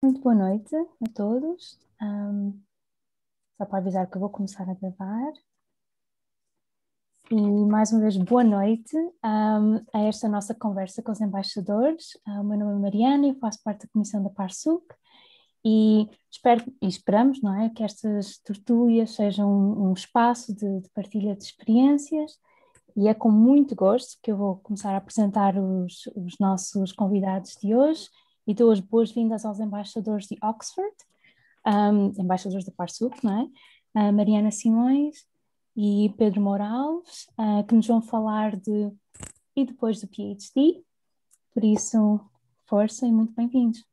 Muito boa noite a todos. Só para avisar que eu vou começar a gravar. E mais uma vez, boa noite a esta nossa conversa com os embaixadores. O meu nome é Mariana e faço parte da comissão da PARSUC e esperamos, não é, que estas tertúlias sejam um espaço de partilha de experiências e é com muito gosto que eu vou começar a apresentar os nossos convidados de hoje e dou as boas-vindas aos embaixadores de Oxford, embaixadores da PARSUC, não é? Mariana Simões e Pedro Morales, que nos vão falar e depois do PhD. Por isso, força e muito bem-vindos.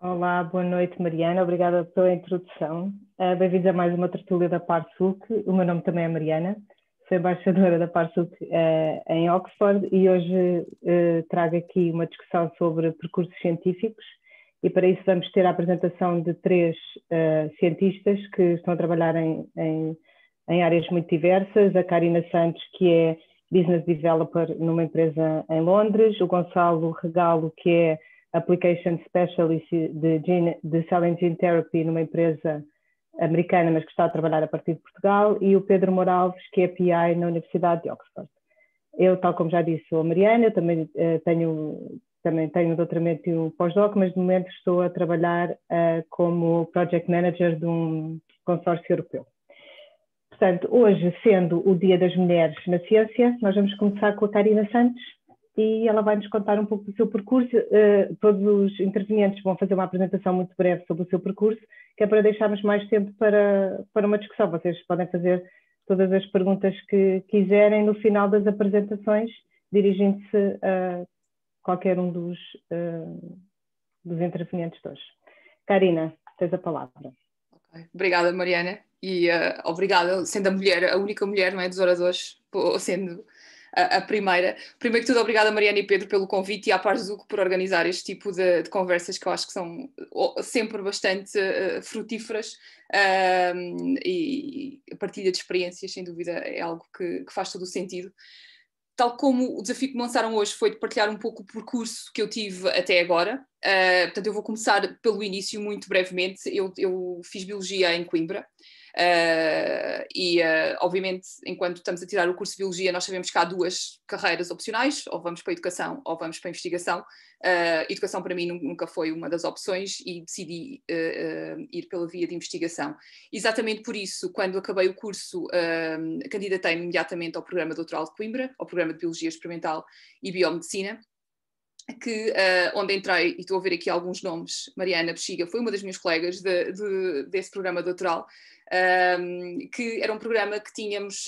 Olá, boa noite Mariana, obrigada pela introdução. Bem-vindos a mais uma tertúlia da PARSUC. O meu nome também é Mariana, sou embaixadora da PARSUC em Oxford e hoje trago aqui uma discussão sobre percursos científicos e para isso vamos ter a apresentação de três cientistas que estão a trabalhar em áreas muito diversas. A Karina Santos, que é Business Developer numa empresa em Londres, o Gonçalo Regalo, que é Application Specialist de Cell and Gene Therapy numa empresa americana, mas que está a trabalhar a partir de Portugal, e o Pedro Morales, que é PI na Universidade de Oxford. Eu, tal como já disse, sou a Mariana, eu também tenho um doutoramento e um pós-doc, mas de momento estou a trabalhar como Project Manager de um consórcio europeu. Portanto, hoje, sendo o Dia das Mulheres na Ciência, nós vamos começar com a Karina Santos, e ela vai nos contar um pouco do seu percurso. Todos os intervenientes vão fazer uma apresentação muito breve sobre o seu percurso, que é para deixarmos mais tempo para uma discussão. Vocês podem fazer todas as perguntas que quiserem no final das apresentações, dirigindo-se a qualquer um dos intervenientes de hoje. Karina, tens a palavra. Okay. Obrigada, Mariana, e obrigada, sendo a única mulher, não é, dos oradores, sendo a primeira. Primeiro que tudo, obrigada Mariana e Pedro pelo convite e à PARSUC por organizar este tipo de conversas que eu acho que são sempre bastante frutíferas, e a partilha de experiências, sem dúvida, é algo que faz todo o sentido. Tal como o desafio que me lançaram hoje foi de partilhar um pouco o percurso que eu tive até agora. Portanto, eu vou começar pelo início, muito brevemente. Eu fiz Biologia em Coimbra. Obviamente, enquanto estamos a tirar o curso de Biologia, nós sabemos que há duas carreiras opcionais, ou vamos para a Educação ou vamos para a Investigação. Educação para mim nunca foi uma das opções e decidi ir pela via de Investigação. Exatamente por isso, quando acabei o curso, candidatei-me imediatamente ao programa doutoral de Coimbra, ao programa de Biologia Experimental e Biomedicina, onde entrei, e estou a ver aqui alguns nomes. Mariana Bexiga foi uma das minhas colegas desse programa doutoral, que era um programa que tínhamos,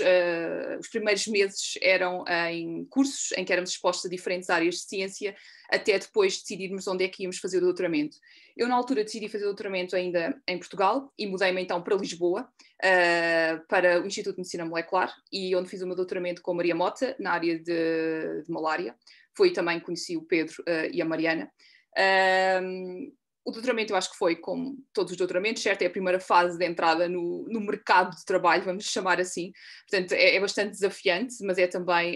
os primeiros meses eram em cursos em que éramos expostos a diferentes áreas de ciência, até depois decidirmos onde é que íamos fazer o doutoramento. Eu na altura decidi fazer o doutoramento ainda em Portugal e mudei-me então para Lisboa, para o Instituto de Medicina Molecular, e onde fiz o meu doutoramento com a Maria Mota, na área de malária. Foi também que conheci o Pedro e a Mariana. O doutoramento eu acho que foi como todos os doutoramentos, certo? É a primeira fase de entrada no mercado de trabalho, vamos chamar assim. Portanto, é bastante desafiante, mas é também,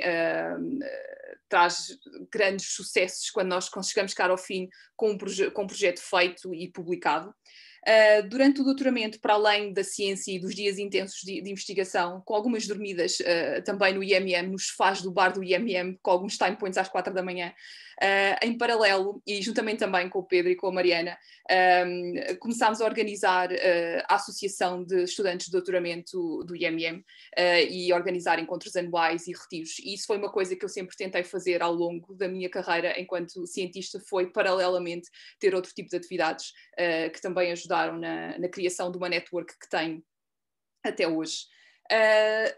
traz grandes sucessos quando nós chegamos cá ao fim com um projeto feito e publicado. Durante o doutoramento, para além da ciência e dos dias intensos de investigação, com algumas dormidas também no IMM, nos sofás do bar do IMM, com alguns time points às 4 da manhã, em paralelo, e juntamente também com o Pedro e com a Mariana, começámos a organizar a Associação de Estudantes de Doutoramento do IMM e organizar encontros anuais e retiros. E isso foi uma coisa que eu sempre tentei fazer ao longo da minha carreira enquanto cientista, foi paralelamente ter outro tipo de atividades que também ajudaram na criação de uma network que tenho até hoje.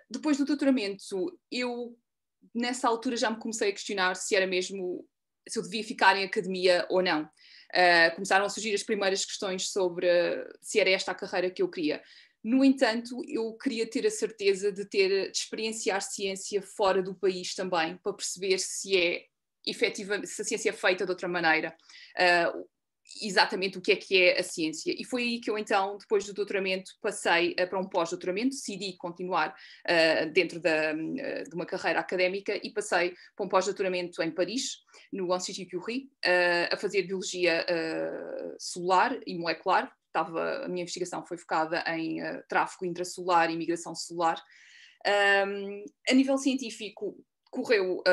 Depois do doutoramento, eu nessa altura já me comecei a questionar se eu devia ficar em academia ou não. Começaram a surgir as primeiras questões sobre se era esta a carreira que eu queria. No entanto, eu queria ter a certeza de experienciar ciência fora do país também, para perceber se a ciência é feita de outra maneira. exatamente o que é a ciência. E foi aí que eu então, depois do doutoramento, passei para um pós-doutoramento, decidi continuar dentro de uma carreira académica e passei para um pós-doutoramento em Paris, no Institut Curie, a fazer biologia celular e molecular. A minha investigação foi focada em tráfego intracelular e migração celular. A nível científico, correu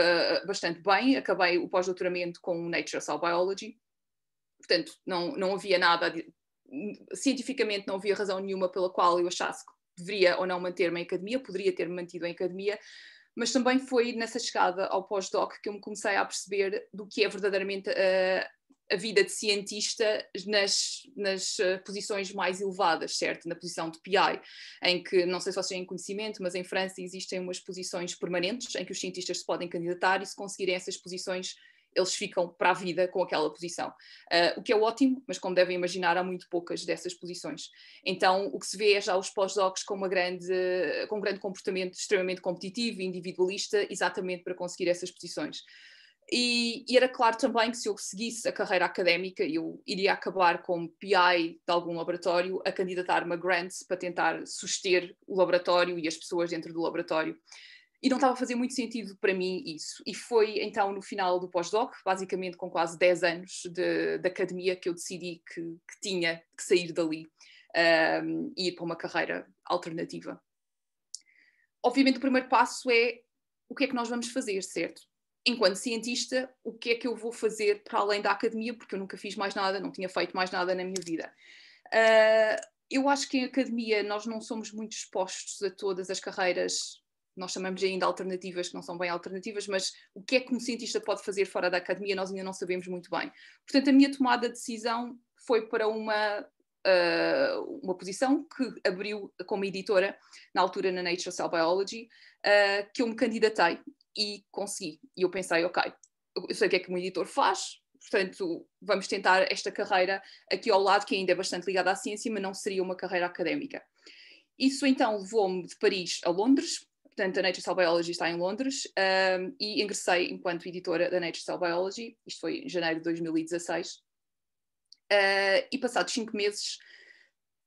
bastante bem, acabei o pós-doutoramento com Nature Cell Biology. Portanto, não havia nada, cientificamente não havia razão nenhuma pela qual eu achasse que deveria ou não manter-me em academia, poderia ter-me mantido em academia, mas também foi nessa chegada ao pós-doc que eu me comecei a perceber do que é verdadeiramente a vida de cientista nas posições mais elevadas, certo? Na posição de PI, em que, não sei se vocês têm conhecimento, mas em França existem umas posições permanentes em que os cientistas se podem candidatar e se conseguirem essas posições eles ficam para a vida com aquela posição. O que é ótimo, mas como devem imaginar, há muito poucas dessas posições. Então, o que se vê é já os pós-docs com um grande comportamento extremamente competitivo e individualista, exatamente para conseguir essas posições. E era claro também que se eu seguisse a carreira académica, eu iria acabar como PI de algum laboratório a candidatar-me a grants para tentar suster o laboratório e as pessoas dentro do laboratório. E não estava a fazer muito sentido para mim isso. E foi então no final do pós-doc, basicamente com quase 10 anos de academia, que eu decidi que tinha que sair dali e ir para uma carreira alternativa. Obviamente o primeiro passo é o que é que nós vamos fazer, certo? Enquanto cientista, o que é que eu vou fazer para além da academia, porque eu nunca fiz mais nada, não tinha feito mais nada na minha vida. Eu acho que em academia nós não somos muito expostos a todas as carreiras, nós chamamos ainda alternativas, que não são bem alternativas, mas o que é que um cientista pode fazer fora da academia nós ainda não sabemos muito bem. Portanto, a minha tomada de decisão foi para uma posição que abriu como editora, na altura na Nature Cell Biology, que eu me candidatei e consegui. E eu pensei, ok, eu sei o que é que um editor faz, portanto, vamos tentar esta carreira aqui ao lado, que ainda é bastante ligada à ciência, mas não seria uma carreira académica. Isso então levou-me de Paris a Londres. Portanto, a Nature Cell Biology está em Londres e ingressei enquanto editora da Nature Cell Biology, isto foi em janeiro de 2016, e passados 5 meses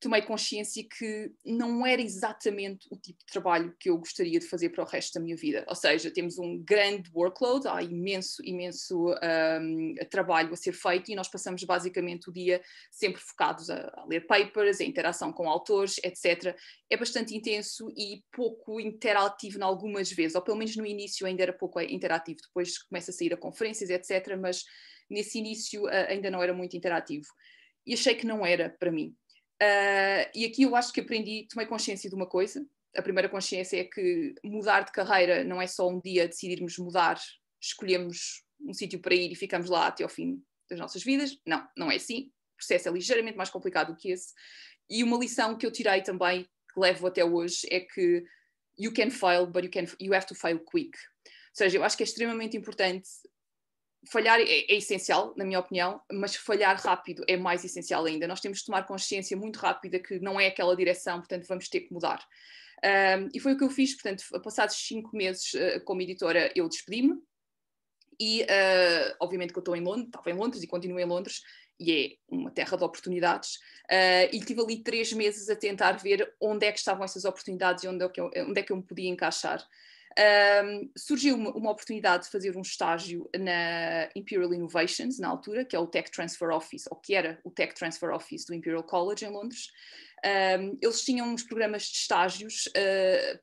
tomei consciência que não era exatamente o tipo de trabalho que eu gostaria de fazer para o resto da minha vida. Ou seja, temos um grande workload, há imenso trabalho a ser feito e nós passamos basicamente o dia sempre focados a ler papers, a interação com autores, etc. É bastante intenso e pouco interativo em algumas vezes, ou pelo menos no início ainda era pouco interativo, depois começa a sair a conferências, etc. Mas nesse início ainda não era muito interativo. E achei que não era para mim. E aqui eu acho que tomei consciência de uma coisa. A primeira consciência é que mudar de carreira não é só um dia decidirmos mudar, escolhemos um sítio para ir e ficamos lá até ao fim das nossas vidas. Não, não é assim. O processo é ligeiramente mais complicado do que esse. E uma lição que eu tirei também, que levo até hoje, é que you can fail, but you have to fail quick. Ou seja, eu acho que é extremamente importante. Falhar é essencial, na minha opinião, mas falhar rápido é mais essencial ainda. Nós temos de tomar consciência muito rápida que não é aquela direção, portanto vamos ter que mudar. E foi o que eu fiz, portanto, passados 5 meses como editora, eu despedi-me e obviamente que eu estava em Londres e continuo em Londres, e é uma terra de oportunidades, e tive ali 3 meses a tentar ver onde é que estavam essas oportunidades e onde é que eu me podia encaixar. Surgiu uma oportunidade de fazer um estágio na Imperial Innovations, na altura, que é o Tech Transfer Office, ou que era o Tech Transfer Office do Imperial College em Londres. Eles tinham uns programas de estágios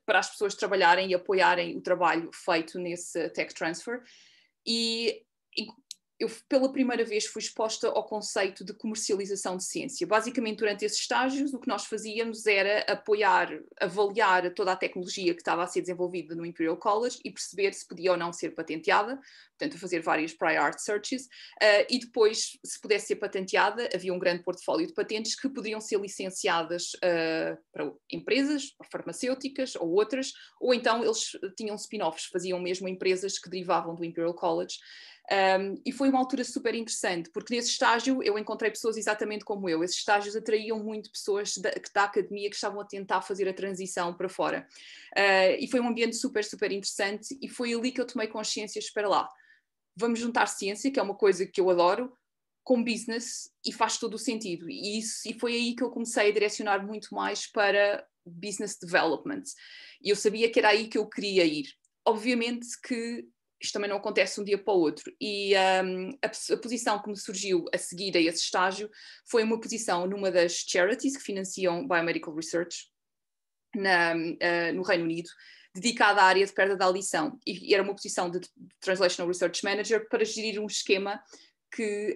para as pessoas trabalharem e apoiarem o trabalho feito nesse Tech Transfer, e eu pela primeira vez fui exposta ao conceito de comercialização de ciência. Basicamente, durante esses estágios, o que nós fazíamos era avaliar toda a tecnologia que estava a ser desenvolvida no Imperial College e perceber se podia ou não ser patenteada, portanto, fazer várias prior art searches, e depois, se pudesse ser patenteada, havia um grande portfólio de patentes que poderiam ser licenciadas para empresas farmacêuticas ou outras, ou então eles tinham spin-offs, faziam mesmo empresas que derivavam do Imperial College. E foi uma altura super interessante, porque nesse estágio eu encontrei pessoas exatamente como eu. Esses estágios atraíam muito pessoas da academia que estavam a tentar fazer a transição para fora. E foi um ambiente super, super interessante, e foi ali que eu tomei consciência, espera lá, vamos juntar ciência, que é uma coisa que eu adoro, com business e faz todo o sentido. E foi aí que eu comecei a direcionar muito mais para business development. E eu sabia que era aí que eu queria ir. Obviamente que isto também não acontece de um dia para o outro. E a posição que me surgiu a seguir a esse estágio foi uma posição numa das charities que financiam biomedical research no Reino Unido, dedicada à área de perda da audição. E era uma posição de Translational Research Manager para gerir um esquema que,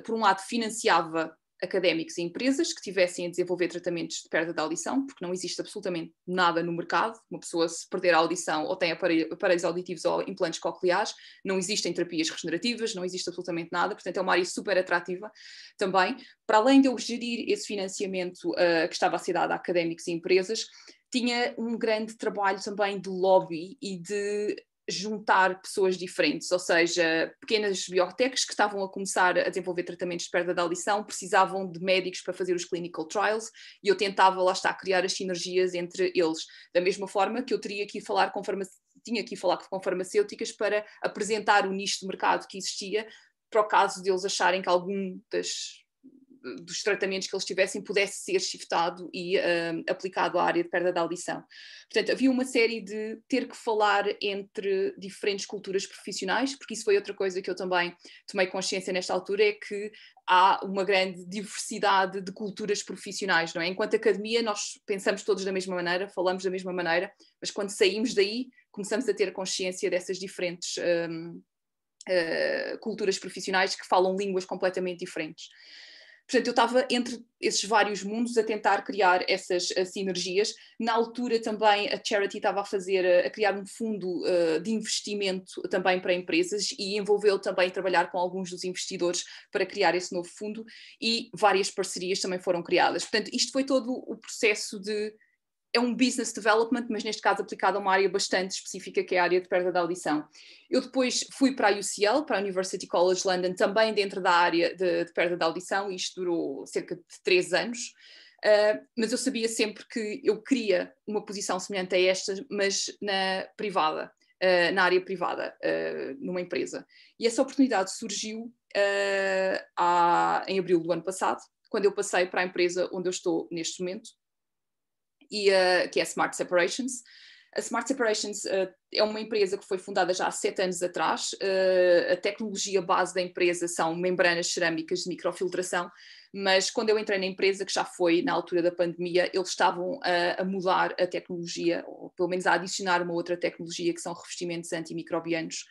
por um lado, financiava académicos e empresas que tivessem a desenvolver tratamentos de perda da audição, porque não existe absolutamente nada no mercado. Uma pessoa, se perder a audição, ou tem aparelhos auditivos ou implantes cocleares, não existem terapias regenerativas, não existe absolutamente nada, portanto é uma área super atrativa também. Para além de eu gerir esse financiamento que estava a ser dado a académicos e empresas, tinha um grande trabalho também de lobby e de juntar pessoas diferentes, ou seja, pequenas biotechs que estavam a começar a desenvolver tratamentos de perda da audição, precisavam de médicos para fazer os clinical trials, e eu tentava, lá está, criar as sinergias entre eles, da mesma forma que eu tinha que falar com farmacêuticas para apresentar o nicho de mercado que existia, para o caso de eles acharem que algum dos tratamentos que eles tivessem pudesse ser shiftado e aplicado à área de perda da audição. Portanto, havia uma série de ter que falar entre diferentes culturas profissionais, porque isso foi outra coisa que eu também tomei consciência nesta altura, é que há uma grande diversidade de culturas profissionais, não é? Enquanto academia nós pensamos todos da mesma maneira, falamos da mesma maneira, mas quando saímos daí começamos a ter consciência dessas diferentes culturas profissionais que falam línguas completamente diferentes. Portanto, eu estava entre esses vários mundos a tentar criar essas sinergias. Na altura também a Charity estava a criar um fundo de investimento também para empresas e envolveu também trabalhar com alguns dos investidores para criar esse novo fundo, e várias parcerias também foram criadas. Portanto, isto foi todo o processo é um business development, mas neste caso aplicado a uma área bastante específica, que é a área de perda da audição. Eu depois fui para a UCL, para a University College London, também dentro da área de perda da audição, e isto durou cerca de 3 anos, mas eu sabia sempre que eu queria uma posição semelhante a esta, mas na privada, na área privada, numa empresa. E essa oportunidade surgiu em abril do ano passado, quando eu passei para a empresa onde eu estou neste momento, que é a Smart Separations. A Smart Separations é uma empresa que foi fundada já há 7 anos atrás. A tecnologia base da empresa são membranas cerâmicas de microfiltração, mas quando eu entrei na empresa, que já foi na altura da pandemia, eles estavam a mudar a tecnologia, ou pelo menos a adicionar uma outra tecnologia, que são revestimentos antimicrobianos,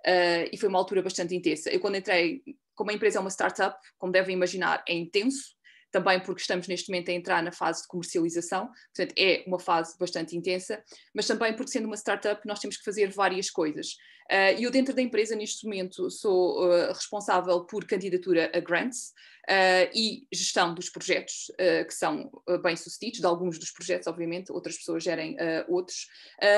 e foi uma altura bastante intensa. Eu, quando entrei, como a empresa é uma startup, como devem imaginar, é intenso, também porque estamos neste momento a entrar na fase de comercialização, portanto é uma fase bastante intensa, mas também porque, sendo uma startup, nós temos que fazer várias coisas. E eu, dentro da empresa, neste momento, sou responsável por candidatura a grants e gestão dos projetos que são bem-sucedidos, de alguns dos projetos, obviamente, outras pessoas gerem outros.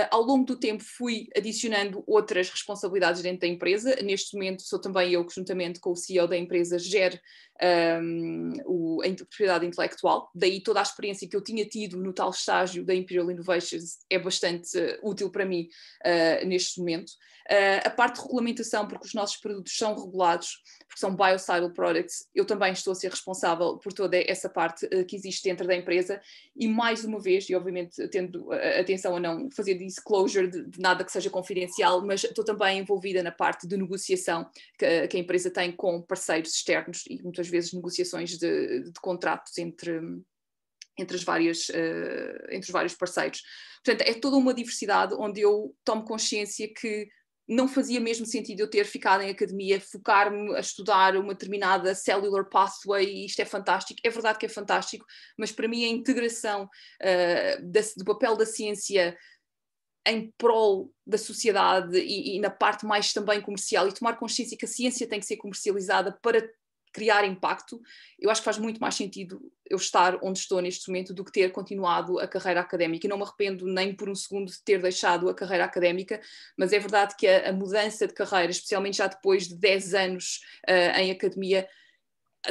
Ao longo do tempo fui adicionando outras responsabilidades dentro da empresa. Neste momento sou também eu que, juntamente com o CEO da empresa, gero a propriedade intelectual, daí toda a experiência que eu tinha tido no tal estágio da Imperial Innovations é bastante útil para mim neste momento. A parte de regulamentação, porque os nossos produtos são regulados, porque são biocidal products, eu também estou a ser responsável por toda essa parte que existe dentro da empresa, e mais uma vez, e obviamente tendo atenção a não fazer disclosure de nada que seja confidencial, mas estou também envolvida na parte de negociação que a empresa tem com parceiros externos, e muitas vezes negociações de contratos entre os vários parceiros. Portanto, é toda uma diversidade onde eu tomo consciência que não fazia mesmo sentido eu ter ficado em academia, focar-me a estudar uma determinada cellular pathway, e isto é fantástico, é verdade que é fantástico, mas para mim a integração do papel da ciência em prol da sociedade e na parte mais também comercial, e tomar consciência que a ciência tem que ser comercializada para criar impacto, eu acho que faz muito mais sentido eu estar onde estou neste momento do que ter continuado a carreira académica. E não me arrependo nem por um segundo de ter deixado a carreira académica, mas é verdade que a mudança de carreira, especialmente já depois de 10 anos em academia,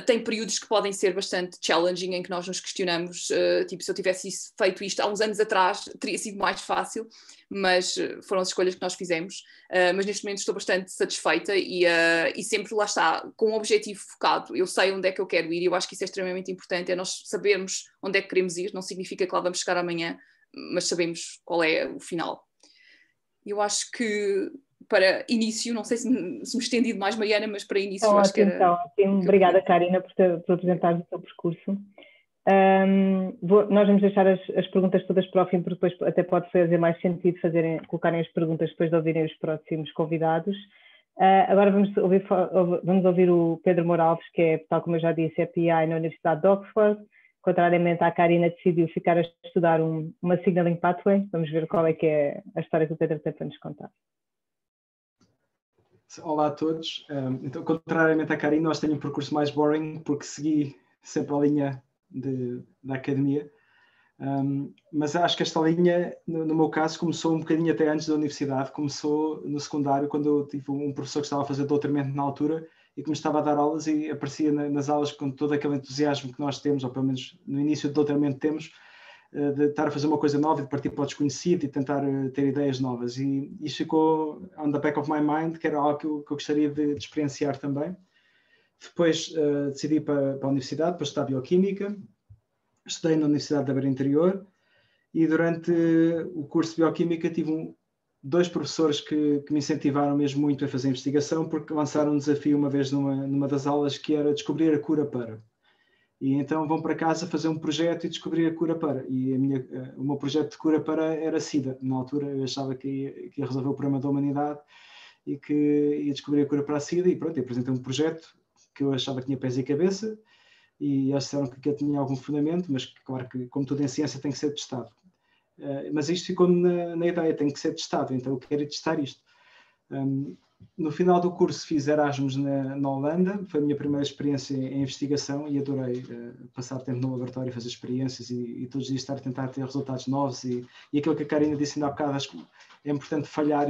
tem períodos que podem ser bastante challenging, em que nós nos questionamos, tipo, se eu tivesse feito isto há uns anos atrás, teria sido mais fácil, mas foram as escolhas que nós fizemos. Mas neste momento estou bastante satisfeita e sempre lá está, com um objetivo focado. Eu sei onde é que eu quero ir e eu acho que isso é extremamente importante, é nós sabermos onde é que queremos ir, não significa que lá vamos chegar amanhã, mas sabemos qual é o final. Eu acho que para início, não sei se me estendi demais, Mariana, mas para início Então, acho que era... Então, obrigada, Karina, por apresentar o seu percurso. Nós vamos deixar as perguntas todas para o fim, porque depois até pode fazer mais sentido colocarem as perguntas depois de ouvirem os próximos convidados. Agora vamos ouvir o Pedro Moralves, que é, tal como eu já disse, é PI na Universidade de Oxford. Contrariamente à Karina, decidiu ficar a estudar uma Signaling Pathway. Vamos ver qual é que é a história que o Pedro tem para nos contar. Olá a todos. Então, contrariamente à Karina, nós tenho um percurso mais boring, porque segui sempre a linha da academia. Mas acho que esta linha, no meu caso, começou um bocadinho até antes da universidade. Começou no secundário, quando eu tive um professor que estava a fazer doutoramento na altura e que me estava a dar aulas e aparecia nas aulas com todo aquele entusiasmo que nós temos, ou pelo menos no início do doutoramento temos, de estar a fazer uma coisa nova, de partir para o desconhecido e tentar ter ideias novas. E isso ficou on the back of my mind, que era algo que eu gostaria de experienciar também. Depois decidi para a universidade, para estudar Bioquímica. Estudei na Universidade da Beira Interior e durante o curso de Bioquímica tive dois professores que me incentivaram mesmo muito a fazer investigação, porque lançaram um desafio uma vez numa das aulas, que era descobrir a cura para. E então vão para casa fazer um projeto e descobrir a cura para. E o meu projeto de cura para era SIDA. Na altura eu achava que ia resolver o problema da humanidade e que ia descobrir a cura para a SIDA. E pronto, eu apresentei um projeto que eu achava que tinha pés e cabeça e eles disseram que tinha algum fundamento, mas claro que, como tudo em ciência, tem que ser testado. Mas isto ficou na ideia, tem que ser testado, então eu quero testar isto. No final do curso fiz Erasmus na Holanda, foi a minha primeira experiência em investigação e adorei passar tempo no laboratório, fazer experiências e todos os dias estar a tentar ter resultados novos e aquilo que a Karina disse ainda há bocado, acho que é importante falhar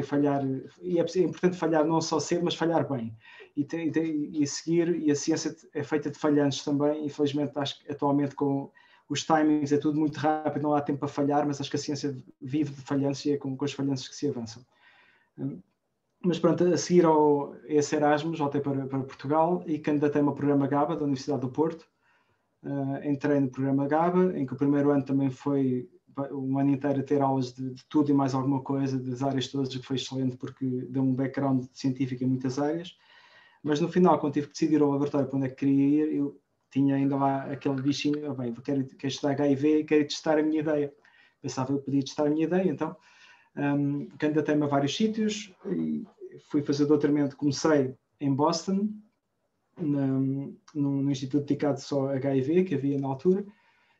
e é importante falhar não só cedo, mas falhar bem e seguir, e a ciência é feita de falhantes também, infelizmente acho que atualmente com os timings é tudo muito rápido, não há tempo para falhar, mas acho que a ciência vive de falhantes e é com os falhantes que se avançam. Mas pronto, a seguir a esse Erasmus, voltei para Portugal e candidatei-me ao programa GABA da Universidade do Porto. Entrei no programa GABA, em que o primeiro ano também foi um ano inteiro a ter aulas de tudo e mais alguma coisa, das áreas todas, o que foi excelente porque deu um background científico em muitas áreas. Mas no final, quando tive que decidir ao laboratório para onde é que queria ir, eu tinha ainda lá aquele bichinho, bem, quero estudar HIV e quero testar a minha ideia. Pensava eu podia testar a minha ideia, então candidatei-me a vários sítios e fui fazer doutoramento. Comecei em Boston, num instituto dedicado só a HIV que havia na altura.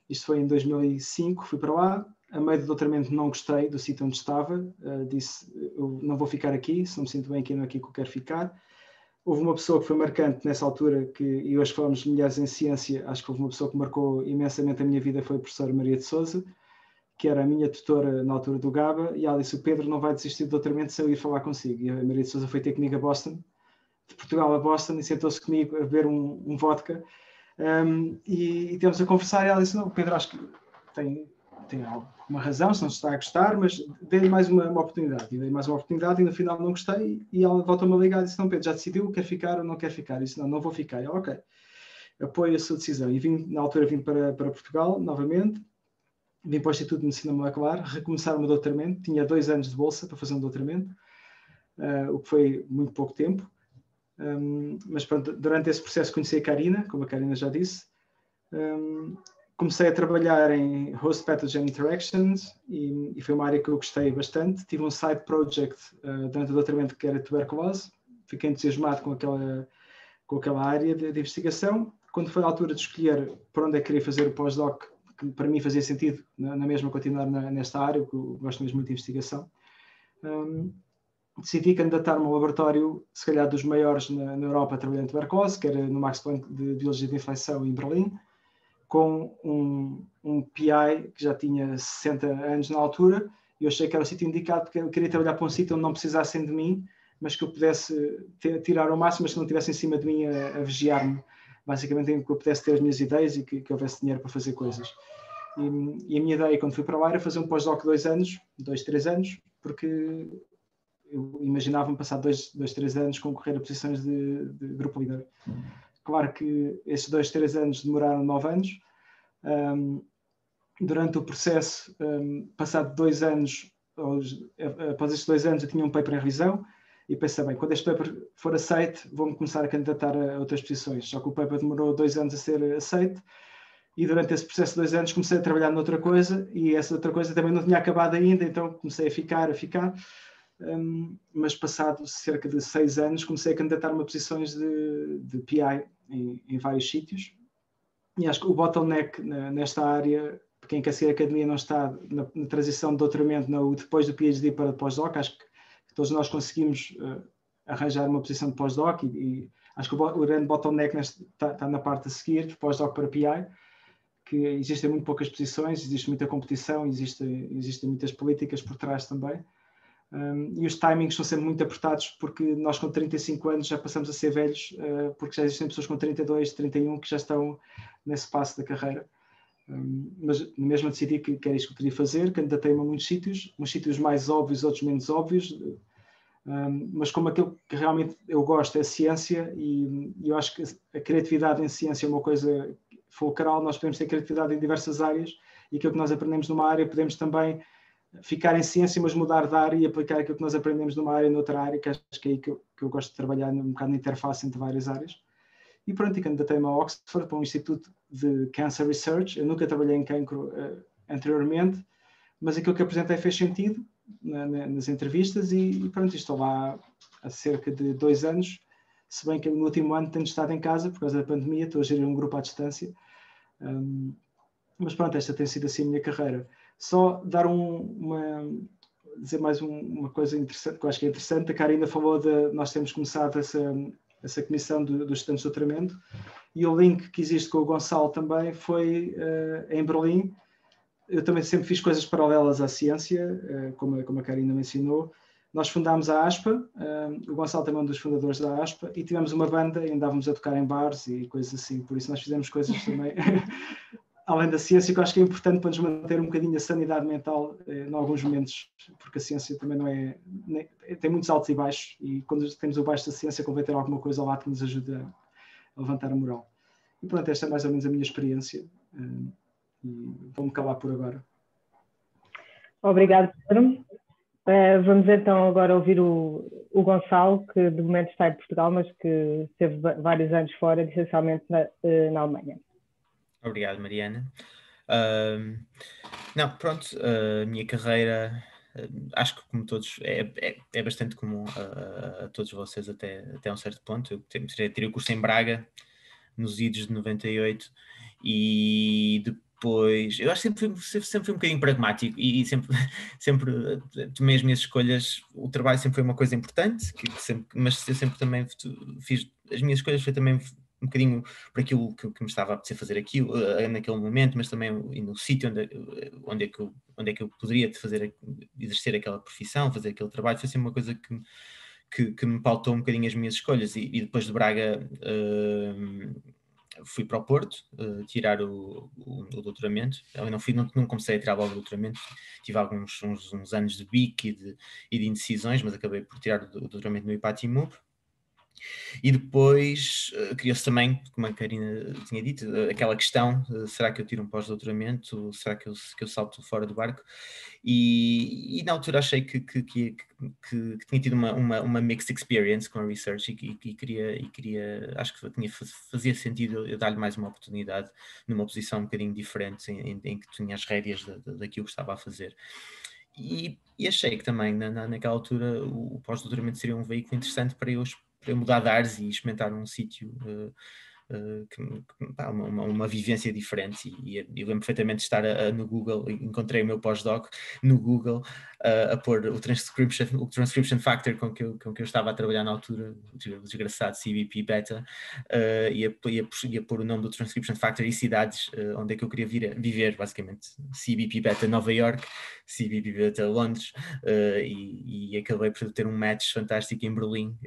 Isto foi em 2005, fui para lá. A meio do doutoramento não gostei do sítio onde estava, disse, eu não vou ficar aqui, se não me sinto bem aqui, não é aqui que eu quero ficar. Houve uma pessoa que foi marcante nessa altura, e hoje falamos de mulheres em ciência, acho que houve uma pessoa que marcou imensamente a minha vida, foi a professora Maria de Sousa, que era a minha tutora na altura do GABA, e ela disse, o Pedro não vai desistir do doutoramento se eu ir falar consigo. E a Maria de Sousa foi ter comigo a Boston, de Portugal a Boston, e sentou-se comigo a beber um vodka, e temos a conversar, e ela disse, não, o Pedro acho que tem alguma razão, se não se está a gostar, mas dei-lhe mais uma oportunidade. E dei mais uma oportunidade e no final não gostei, e ela voltou-me a ligar e disse, não, Pedro, já decidiu, quer ficar ou não quer ficar? Eu disse, não vou ficar. E ela, ok, apoio a sua decisão. E na altura vim para Portugal, novamente, vim para o Instituto de Medicina Molecular, recomeçar o meu doutoramento, tinha 2 anos de bolsa para fazer um doutoramento, o que foi muito pouco tempo, mas pronto, durante esse processo conheci a Karina, como a Karina já disse, comecei a trabalhar em Host Pathogen Interactions e foi uma área que eu gostei bastante. Tive um side project durante o doutoramento que era tuberculose, fiquei entusiasmado com aquela área de investigação. Quando foi a altura de escolher para onde é que queria fazer o pós-doc, que para mim fazia sentido na mesma continuar nesta área, porque eu gosto mesmo muito de investigação, decidi candidatar-me ao laboratório, se calhar dos maiores na Europa, trabalhando em tuberculose, que era no Max Planck de Biologia de Infecção em Berlim, com um PI que já tinha 60 anos na altura, e eu achei que era o sítio indicado, porque eu queria trabalhar para um sítio onde não precisassem de mim, mas que eu pudesse tirar ao máximo, mas que não estivesse em cima de mim a vigiar-me basicamente em que eu pudesse ter as minhas ideias e que houvesse dinheiro para fazer coisas. E a minha ideia, quando fui para lá, era fazer um pós-doc de 2 anos, 2, 3 anos, porque eu imaginava-me passar 2, 3 anos concorrer a posições de grupo líder. Claro que esses 2, 3 anos demoraram 9 anos. Durante o processo, passado 2 anos, após estes 2 anos, eu tinha um paper em revisão e pensei, bem, quando este paper for aceito, vou-me começar a candidatar a outras posições. Só que o paper demorou 2 anos a ser aceito e durante esse processo de 2 anos comecei a trabalhar noutra coisa e essa outra coisa também não tinha acabado ainda, então comecei a ficar. Mas passado cerca de 6 anos comecei a candidatar-me a posições de PI em vários sítios. E acho que o bottleneck nesta área, quem quer seguir a academia não está na transição de doutoramento depois do PhD para pós-doc. Acho que todos nós conseguimos arranjar uma posição de pós-doc e acho que o grande bottleneck está na parte a seguir, pós-doc para PI, que existem muito poucas posições, existe muita competição, existem muitas políticas por trás também. E os timings são sempre muito apertados porque nós com 35 anos já passamos a ser velhos, porque já existem pessoas com 32, 31 que já estão nesse passo da carreira. Mas mesmo decidi que era isto que eu queria fazer, candidatei-me a muitos sítios, uns sítios mais óbvios, outros menos óbvios, mas como aquilo que realmente eu gosto é ciência e eu acho que a criatividade em ciência é uma coisa fulcral, nós podemos ter criatividade em diversas áreas e aquilo que nós aprendemos numa área podemos também ficar em ciência, mas mudar de área e aplicar aquilo que nós aprendemos numa área noutra área, que acho que é aí que eu gosto de trabalhar um bocado na interface entre várias áreas. E pronto, e candidatei-me a Oxford para um instituto de Cancer Research. Eu nunca trabalhei em cancro anteriormente, mas aquilo que apresentei fez sentido nas entrevistas e pronto, estou lá há cerca de 2 anos, se bem que no último ano tenho estado em casa por causa da pandemia, estou a gerir um grupo à distância. Mas pronto, esta tem sido assim a minha carreira. Só dar dizer mais uma coisa interessante, que eu acho que é interessante. A Karina falou nós temos começado essa comissão dos estudantes de doutoramento e o link que existe com o Gonçalo também foi em Berlim. Eu também sempre fiz coisas paralelas à ciência, como a Karina mencionou. Nós fundámos a ASPA, o Gonçalo também é um dos fundadores da ASPA, e tivemos uma banda e andávamos a tocar em bares e coisas assim, por isso nós fizemos coisas também além da ciência, que eu acho que é importante para nos manter um bocadinho a sanidade mental em alguns momentos, porque a ciência também não é... tem muitos altos e baixos, e quando temos o baixo da ciência convém ter alguma coisa lá que nos ajude a levantar a moral. E pronto, esta é mais ou menos a minha experiência, e vou-me calar por agora. Obrigado, Pedro. Vamos então agora ouvir o Gonçalo, que de momento está em Portugal, mas que esteve vários anos fora, essencialmente na Alemanha. Obrigado, Mariana. Não, pronto, a minha carreira, acho que como todos, é bastante comum a todos vocês até um certo ponto. Eu tirei o curso em Braga, nos idos de 98, e depois, eu acho que sempre fui um bocadinho pragmático e sempre tomei as minhas escolhas. O trabalho sempre foi uma coisa importante, mas eu sempre também fiz, as minhas escolhas foi também um bocadinho por aquilo que me estava a apetecer fazer aquilo, naquele momento, mas também no sítio onde é que eu poderia exercer aquela profissão, fazer aquele trabalho. Foi sempre uma coisa que me pautou um bocadinho as minhas escolhas, e depois de Braga fui para o Porto tirar o doutoramento. Eu não comecei a tirar logo o doutoramento, tive uns anos de BIC e de indecisões, mas acabei por tirar o doutoramento no IPATIMUB. E depois criou-se também, como a Karina tinha dito, aquela questão, será que eu tiro um pós-doutoramento, será que eu salto fora do barco? E na altura achei que tinha tido uma mixed experience com a research e queria, acho que fazia sentido eu dar-lhe mais uma oportunidade numa posição um bocadinho diferente, em que tinha as rédeas daquilo que estava a fazer. E achei que também naquela altura o pós-doutoramento seria um veículo interessante para eu mudar de ares e experimentar um sítio, uma vivência diferente. E eu lembro perfeitamente de estar no Google, encontrei o meu pós-doc no Google, a pôr o transcription factor com que eu estava a trabalhar na altura, o desgraçado CBP Beta, ia pôr o nome do transcription factor e cidades onde é que eu queria viver, basicamente CBP Beta Nova York, CBP Beta Londres, e acabei por ter um match fantástico em Berlim,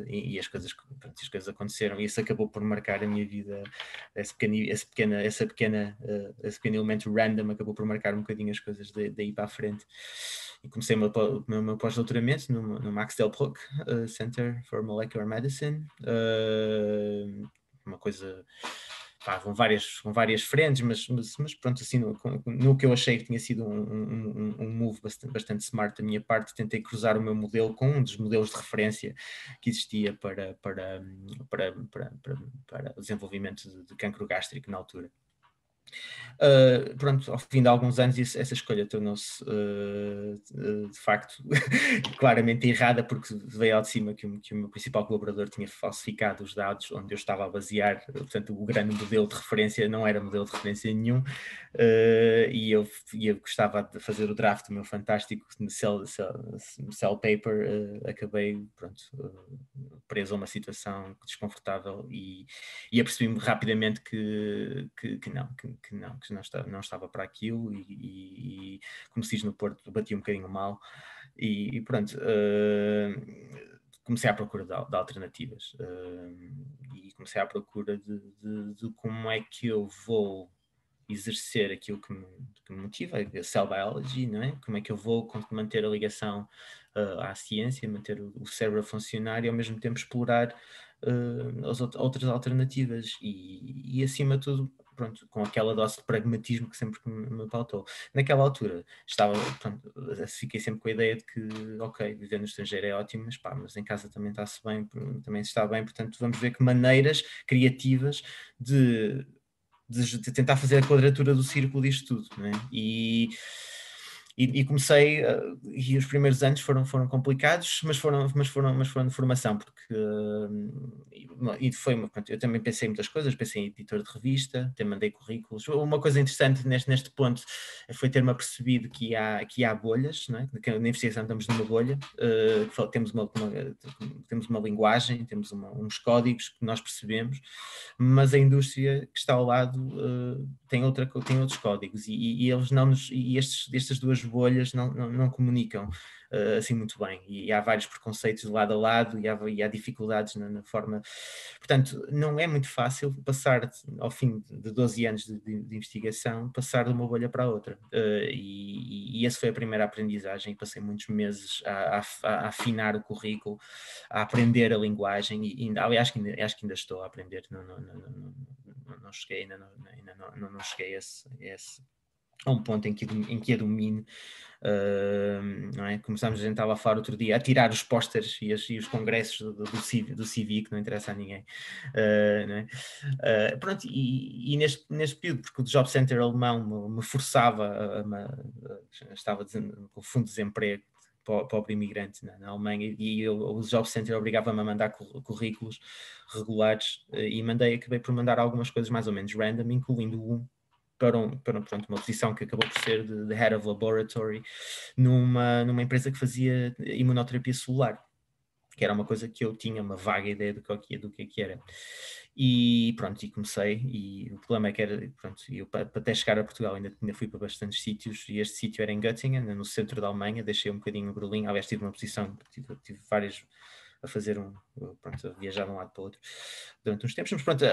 e as coisas aconteceram, e isso acabou por marcar marcar a minha vida, esse pequeno elemento random acabou por marcar um bocadinho as coisas daí para a frente. E comecei o meu pós-doutoramento no Max Delbruck Center for Molecular Medicine, uma coisa, vão várias frentes, mas pronto, assim, no que eu achei que tinha sido um move bastante smart da minha parte, tentei cruzar o meu modelo com um dos modelos de referência que existia para o desenvolvimento de cancro gástrico na altura. Pronto, ao fim de alguns anos essa escolha tornou-se de facto claramente errada, porque veio ao de cima que o meu principal colaborador tinha falsificado os dados onde eu estava a basear, portanto o grande modelo de referência não era modelo de referência nenhum, e eu gostava de fazer o draft do meu fantástico cell paper, acabei preso a uma situação desconfortável e apercebi-me rapidamente que não estava para aquilo e como se diz no Porto, bati um bocadinho mal e pronto, comecei à procura de alternativas e comecei à procura de como é que eu vou exercer aquilo que me motiva, a cell biology, não é? Como é que eu vou manter a ligação à ciência, manter o cérebro a funcionar e ao mesmo tempo explorar as outras alternativas e acima de tudo, pronto, com aquela dose de pragmatismo que sempre me pautou. Naquela altura fiquei sempre com a ideia de que, ok, viver no estrangeiro é ótimo, mas em casa também está-se bem, também se está bem, portanto vamos ver que maneiras criativas de tentar fazer a quadratura do círculo disto tudo, não é? E comecei, e os primeiros anos foram complicados, mas foram de formação, porque eu também pensei em muitas coisas, pensei em editor de revista, até mandei currículos. Uma coisa interessante neste ponto foi ter-me apercebido que há bolhas, não é? Que na investigação estamos numa bolha, temos uma linguagem, temos uns códigos que nós percebemos, mas a indústria que está ao lado tem outros códigos e eles não nos, e estas duas bolhas não comunicam assim muito bem e há vários preconceitos de lado a lado e há dificuldades na forma, portanto não é muito fácil passar ao fim de 12 anos de investigação, passar de uma bolha para a outra e essa foi a primeira aprendizagem. Passei muitos meses a afinar o currículo, a aprender a linguagem e acho que ainda estou a aprender, não cheguei não cheguei a um ponto em que a domine, não é? Começámos, a gente estava a falar outro dia, a tirar os pósteres e os congressos do CV, que não interessa a ninguém, não é? Pronto, e neste período, porque o Job Center alemão me forçava, estava com o fundo de desemprego, pobre imigrante na Alemanha, e o Job Center obrigava-me a mandar currículos regulares e acabei por mandar algumas coisas mais ou menos random, incluindo para uma posição que acabou por ser de Head of Laboratory numa empresa que fazia imunoterapia celular, que era uma coisa que eu tinha uma vaga ideia do que era. E pronto, e comecei, e o problema é que era, pronto, eu para até chegar a Portugal ainda fui para bastantes sítios, e este sítio era em Göttingen, no centro da Alemanha, deixei um bocadinho o Berlim, aliás tive uma posição, tive várias a fazer a viajar de um lado para o outro durante uns tempos, mas pronto,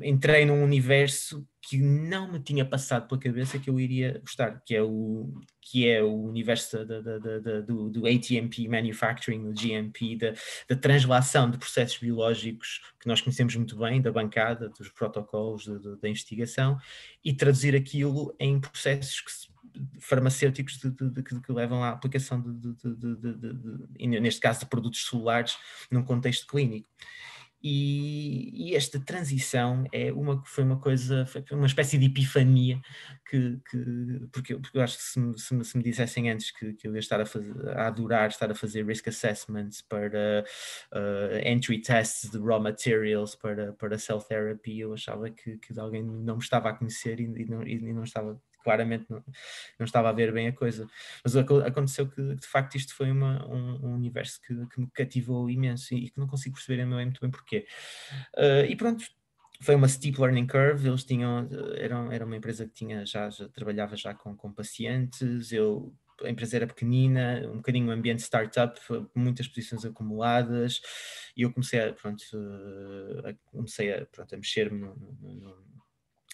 entrei num universo que não me tinha passado pela cabeça que eu iria gostar, que é o universo do ATMP Manufacturing, do GMP, da translação de processos biológicos que nós conhecemos muito bem, da bancada, dos protocolos, da investigação, e traduzir aquilo em processos farmacêuticos que levam à aplicação neste caso de produtos celulares num contexto clínico. E esta transição foi uma espécie de epifania porque eu acho que se me dissessem antes que eu ia estar a adorar estar a fazer risk assessments para entry tests de raw materials para cell therapy, eu achava que alguém não me estava a conhecer e não estava, claramente não estava a ver bem a coisa, mas aconteceu que de facto isto foi um universo que me cativou imenso e que não consigo perceber muito bem porquê. E pronto, foi uma steep learning curve. Eles era uma empresa que já trabalhava já com pacientes. Eu a empresa era pequenina, um bocadinho um ambiente startup, muitas posições acumuladas, e eu comecei a, pronto, a mexer-me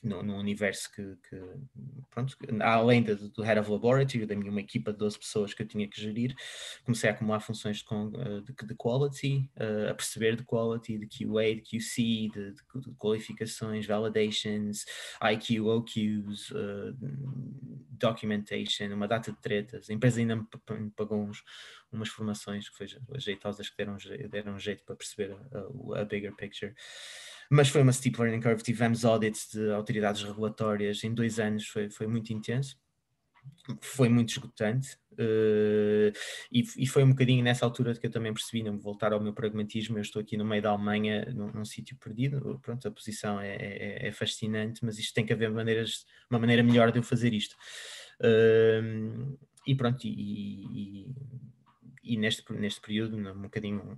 no universo que pronto, além do Head of Laboratory, da minha uma equipa de 12 pessoas que eu tinha que gerir, comecei a acumular funções de quality, a perceber de quality, de QA, de QC, de qualificações, validations, IQ, OQs, documentation, uma data de tretas. A empresa ainda me pagou umas formações que foi ajeitosas, que deram jeito para perceber a bigger picture. Mas foi uma steep learning curve, tivemos audits de autoridades regulatórias em 2 anos, foi muito intenso, foi muito esgotante, e foi um bocadinho nessa altura que eu também percebi, não voltar ao meu pragmatismo. Eu estou aqui no meio da Alemanha, num sítio perdido, pronto, a posição é fascinante, mas isto tem que haver uma maneira melhor de eu fazer isto. E pronto, e neste período, um bocadinho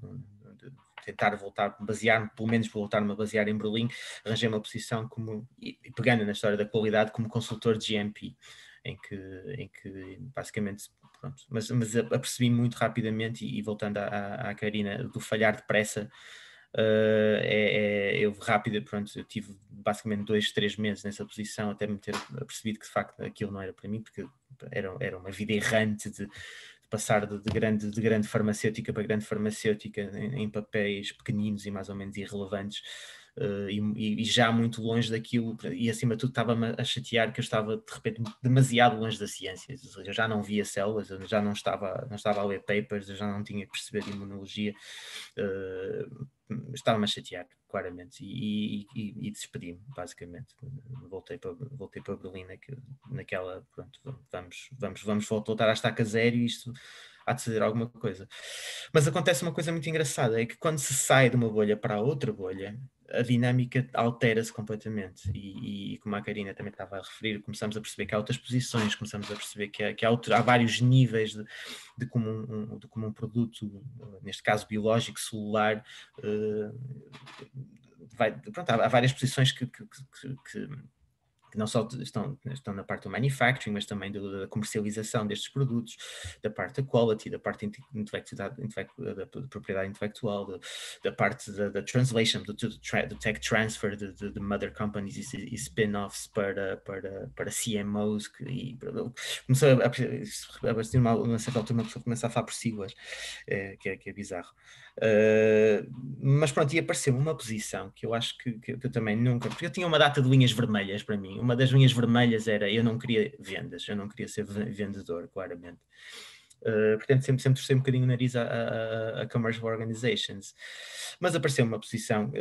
de tentar voltar, basear-me, pelo menos voltar-me a basear em Berlim, arranjei uma posição pegando na história da qualidade, como consultor de GMP, em que basicamente, pronto, mas apercebi muito rapidamente, e voltando à Karina, do falhar depressa, eu rápido, pronto, eu tive basicamente 2, 3 meses nessa posição até me ter percebido que de facto aquilo não era para mim, porque era uma vida errante de passar de grande farmacêutica para grande farmacêutica em papéis pequeninos e mais ou menos irrelevantes, e já muito longe daquilo, e acima de tudo estava-me a chatear que eu estava de repente demasiado longe da ciência, ou seja, eu já não via células, eu já não estava a ler papers, eu já não tinha que perceber imunologia, estava-me a chatear claramente, e despedi-me basicamente. Voltei para Berlim naquela, pronto, vamos voltar à estaca zero, e isto há de ser alguma coisa. Mas acontece uma coisa muito engraçada, é que quando se sai de uma bolha para a outra bolha, a dinâmica altera-se completamente, e como a Karina também estava a referir, começamos a perceber que há outras posições, começamos a perceber que há vários níveis de como um produto, neste caso biológico, celular, pronto, há várias posições que não só estão na parte do manufacturing, mas também da comercialização destes produtos, da parte da quality, da parte da propriedade intelectual, da parte da translation, do tech transfer de mother companies e spin-offs para CMOs, começou a uma certa altura uma pessoa começa a falar por siglas, que é bizarro. Mas pronto, e apareceu uma posição que eu acho que eu também nunca, porque eu tinha uma data de linhas vermelhas para mim. Uma das linhas vermelhas era, eu não queria vendas, eu não queria ser vendedor, claramente. Portanto, sempre torcei um bocadinho o nariz a commercial organizations. Mas apareceu uma posição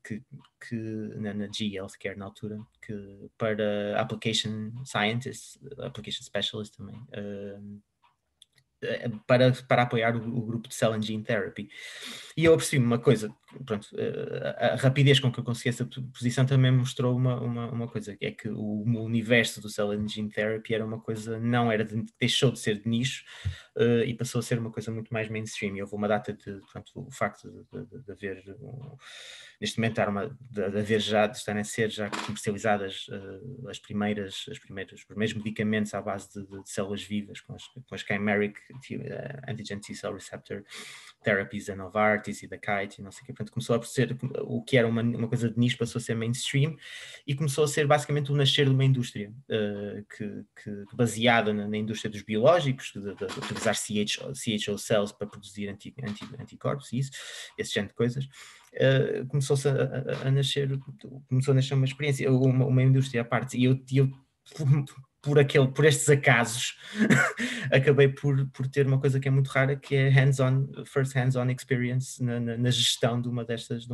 que na GE Healthcare na altura, que para application scientist, application specialist também, para apoiar o grupo de Cell and Gene Therapy. E eu apercebi-me uma coisa, pronto, a rapidez com que eu consegui essa posição também mostrou uma coisa, que é que o universo do Cell and Gene Therapy era uma coisa, deixou de ser de nicho, e passou a ser uma coisa muito mais mainstream. E houve uma data o facto de haver, neste momento, de estarem a ser já comercializadas os primeiros medicamentos à base de células vivas, com as chimeric antigen T-cell receptor therapies da Novartis e da Kite e não sei o que. Portanto, começou a ser o que era uma coisa de nicho, passou a ser mainstream, e começou a ser basicamente o nascer de uma indústria que baseada na indústria dos biológicos, de utilizar CHO cells para produzir anticorpos e esse género de coisas. Começou a nascer uma experiência, uma indústria à parte, e eu por estes acasos acabei por ter uma coisa que é muito rara, que é first hands-on experience na gestão de uma destas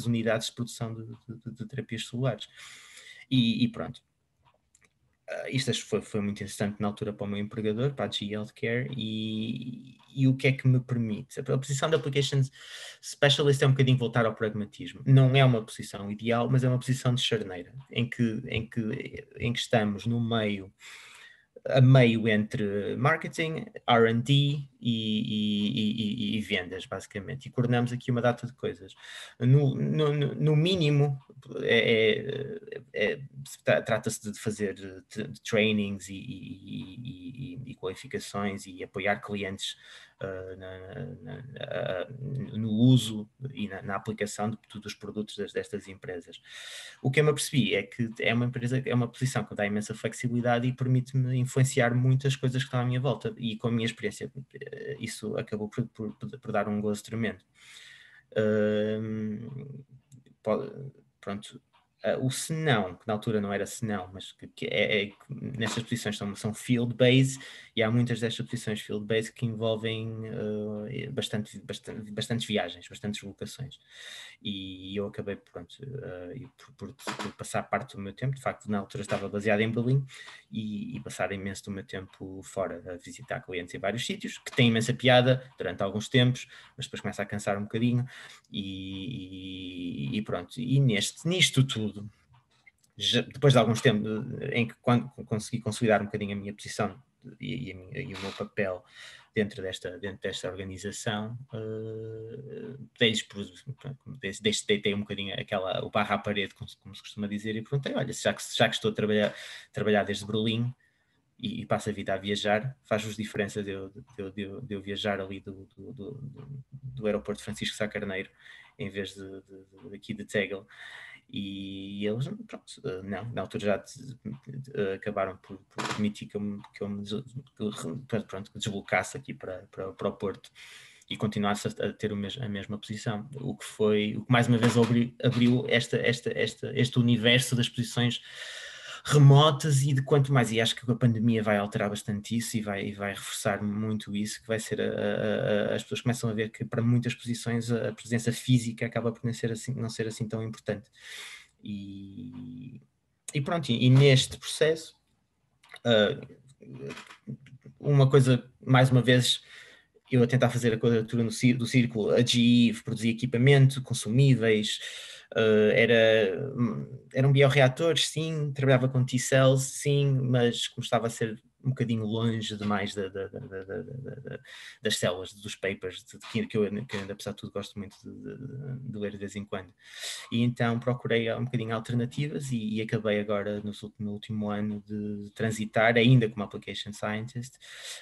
unidades de produção de terapias celulares. E pronto. Isto foi muito interessante na altura para o meu empregador, para a GE Healthcare, e o que é que me permite? A posição de Applications Specialist é um bocadinho voltar ao pragmatismo. Não é uma posição ideal, mas é uma posição de charneira, em que estamos a meio entre marketing, R&D e vendas, basicamente, e coordenamos aqui uma data de coisas. No mínimo, trata-se de fazer trainings e qualificações e apoiar clientes no uso e na aplicação dos produtos destas empresas. O que eu me apercebi é que é uma posição que dá imensa flexibilidade e permite-me influenciar muitas coisas que estão à minha volta, e com a minha experiência isso acabou por dar um gozo tremendo. Pronto, o senão, que na altura não era senão, mas que nestas posições são field-based, e há muitas destas posições field-based que envolvem bastantes viagens, bastantes locações. E eu acabei por passar parte do meu tempo, de facto na altura estava baseado em Berlim, e passar imenso do meu tempo fora a visitar clientes em vários sítios, que tem imensa piada durante alguns tempos, mas depois começa a cansar um bocadinho, e pronto. E nisto tudo, depois de alguns tempos em que quando consegui consolidar um bocadinho a minha posição e o meu papel dentro desta organização, deitei um bocadinho o barro à parede, como se costuma dizer, e perguntei, olha, já que estou a trabalhar desde Berlim e passo a vida a viajar, faz-vos diferença de eu viajar ali do aeroporto Francisco Sá Carneiro em vez daqui de Tegel? E eles, pronto, não, na altura já acabaram por permitir que eu me deslocasse aqui para o Porto e continuasse a ter a mesma posição, o que mais uma vez abriu este universo das posições remotas, e de quanto mais, e acho que a pandemia vai alterar bastante isso e vai reforçar muito isso, que vai ser as pessoas começam a ver que para muitas posições a presença física acaba por não ser assim tão importante, e pronto, e neste processo uma coisa, mais uma vez, eu a tentar fazer a quadratura do círculo, a GE produzia equipamento, consumíveis, eram bioreatores, sim, trabalhava com T-cells, sim, mas como estava a ser um bocadinho longe demais das células, dos papers, que eu ainda, apesar de tudo, gosto muito de ler de vez em quando. E então procurei um bocadinho alternativas e acabei agora, no último ano, de transitar, ainda como Application Scientist,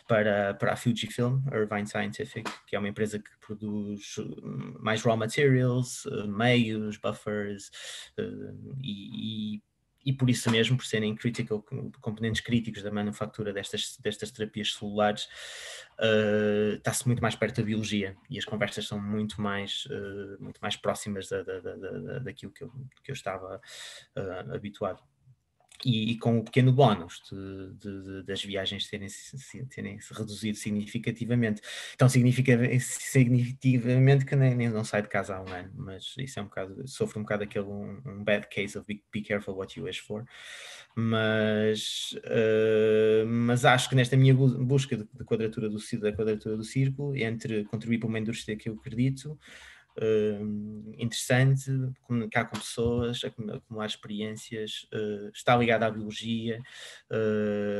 para a Fujifilm, Irvine Scientific, que é uma empresa que produz mais raw materials, meios, buffers, e por isso mesmo, por serem componentes críticos da manufatura destas terapias celulares, está-se muito mais perto da biologia, e as conversas são muito mais próximas daquilo que eu estava habituado. E com o pequeno bónus das viagens terem se reduzido significativamente. Então, significativamente que nem não saio de casa há um ano, mas isso é sofre um bocado aquele um bad case of be careful what you wish for. Mas acho que nesta minha busca da quadratura do círculo, entre contribuir para uma indústria que eu acredito, interessante, comunicar com pessoas, acumular experiências, estar ligado à biologia,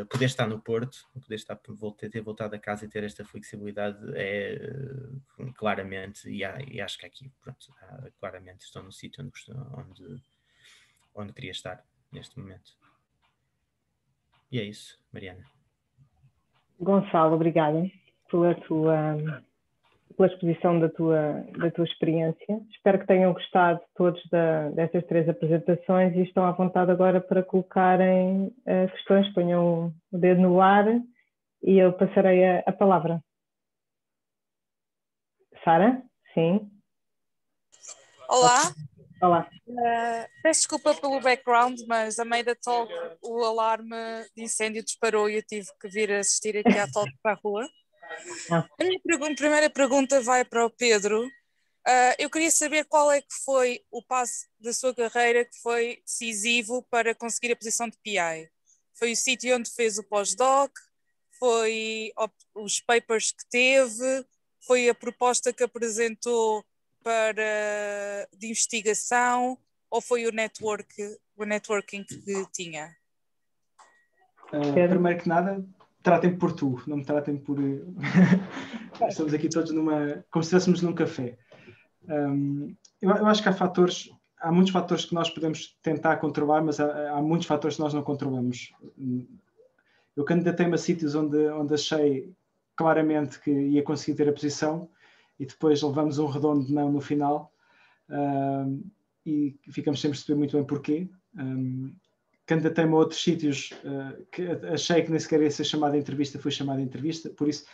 poder estar no Porto, ter voltado a casa e ter esta flexibilidade claramente, e acho que aqui, pronto, claramente estou no sítio onde queria estar neste momento. E é isso, Mariana. Gonçalo, obrigada pela exposição da tua experiência. Espero que tenham gostado todos destas 3 apresentações e estão à vontade agora para colocarem questões, ponham o dedo no ar e eu passarei a palavra. Sara? Sim. Olá. Olá. Peço desculpa pelo background, mas a meio da talk o alarme de incêndio disparou e eu tive que vir assistir aqui à talk para a rua. A minha primeira pergunta vai para o Pedro. Eu queria saber qual é que foi o passo da sua carreira que foi decisivo para conseguir a posição de PI. Foi o sítio onde fez o pós-doc? Foi os papers que teve? Foi a proposta que apresentou de investigação? Ou foi o networking que tinha? Primeiro que nada, tratem-me por tu, não me tratem por... Estamos aqui todos como se estivéssemos num café. Eu acho que há fatores há muitos fatores que nós podemos tentar controlar, mas há muitos fatores que nós não controlamos. Eu candidatei-me a sítios onde achei claramente que ia conseguir ter a posição e depois levamos um redondo de não no final, e ficamos sem perceber muito bem porquê. Candidatei-me a outros sítios que achei que nem sequer ia ser chamada a entrevista, foi chamada a entrevista, por isso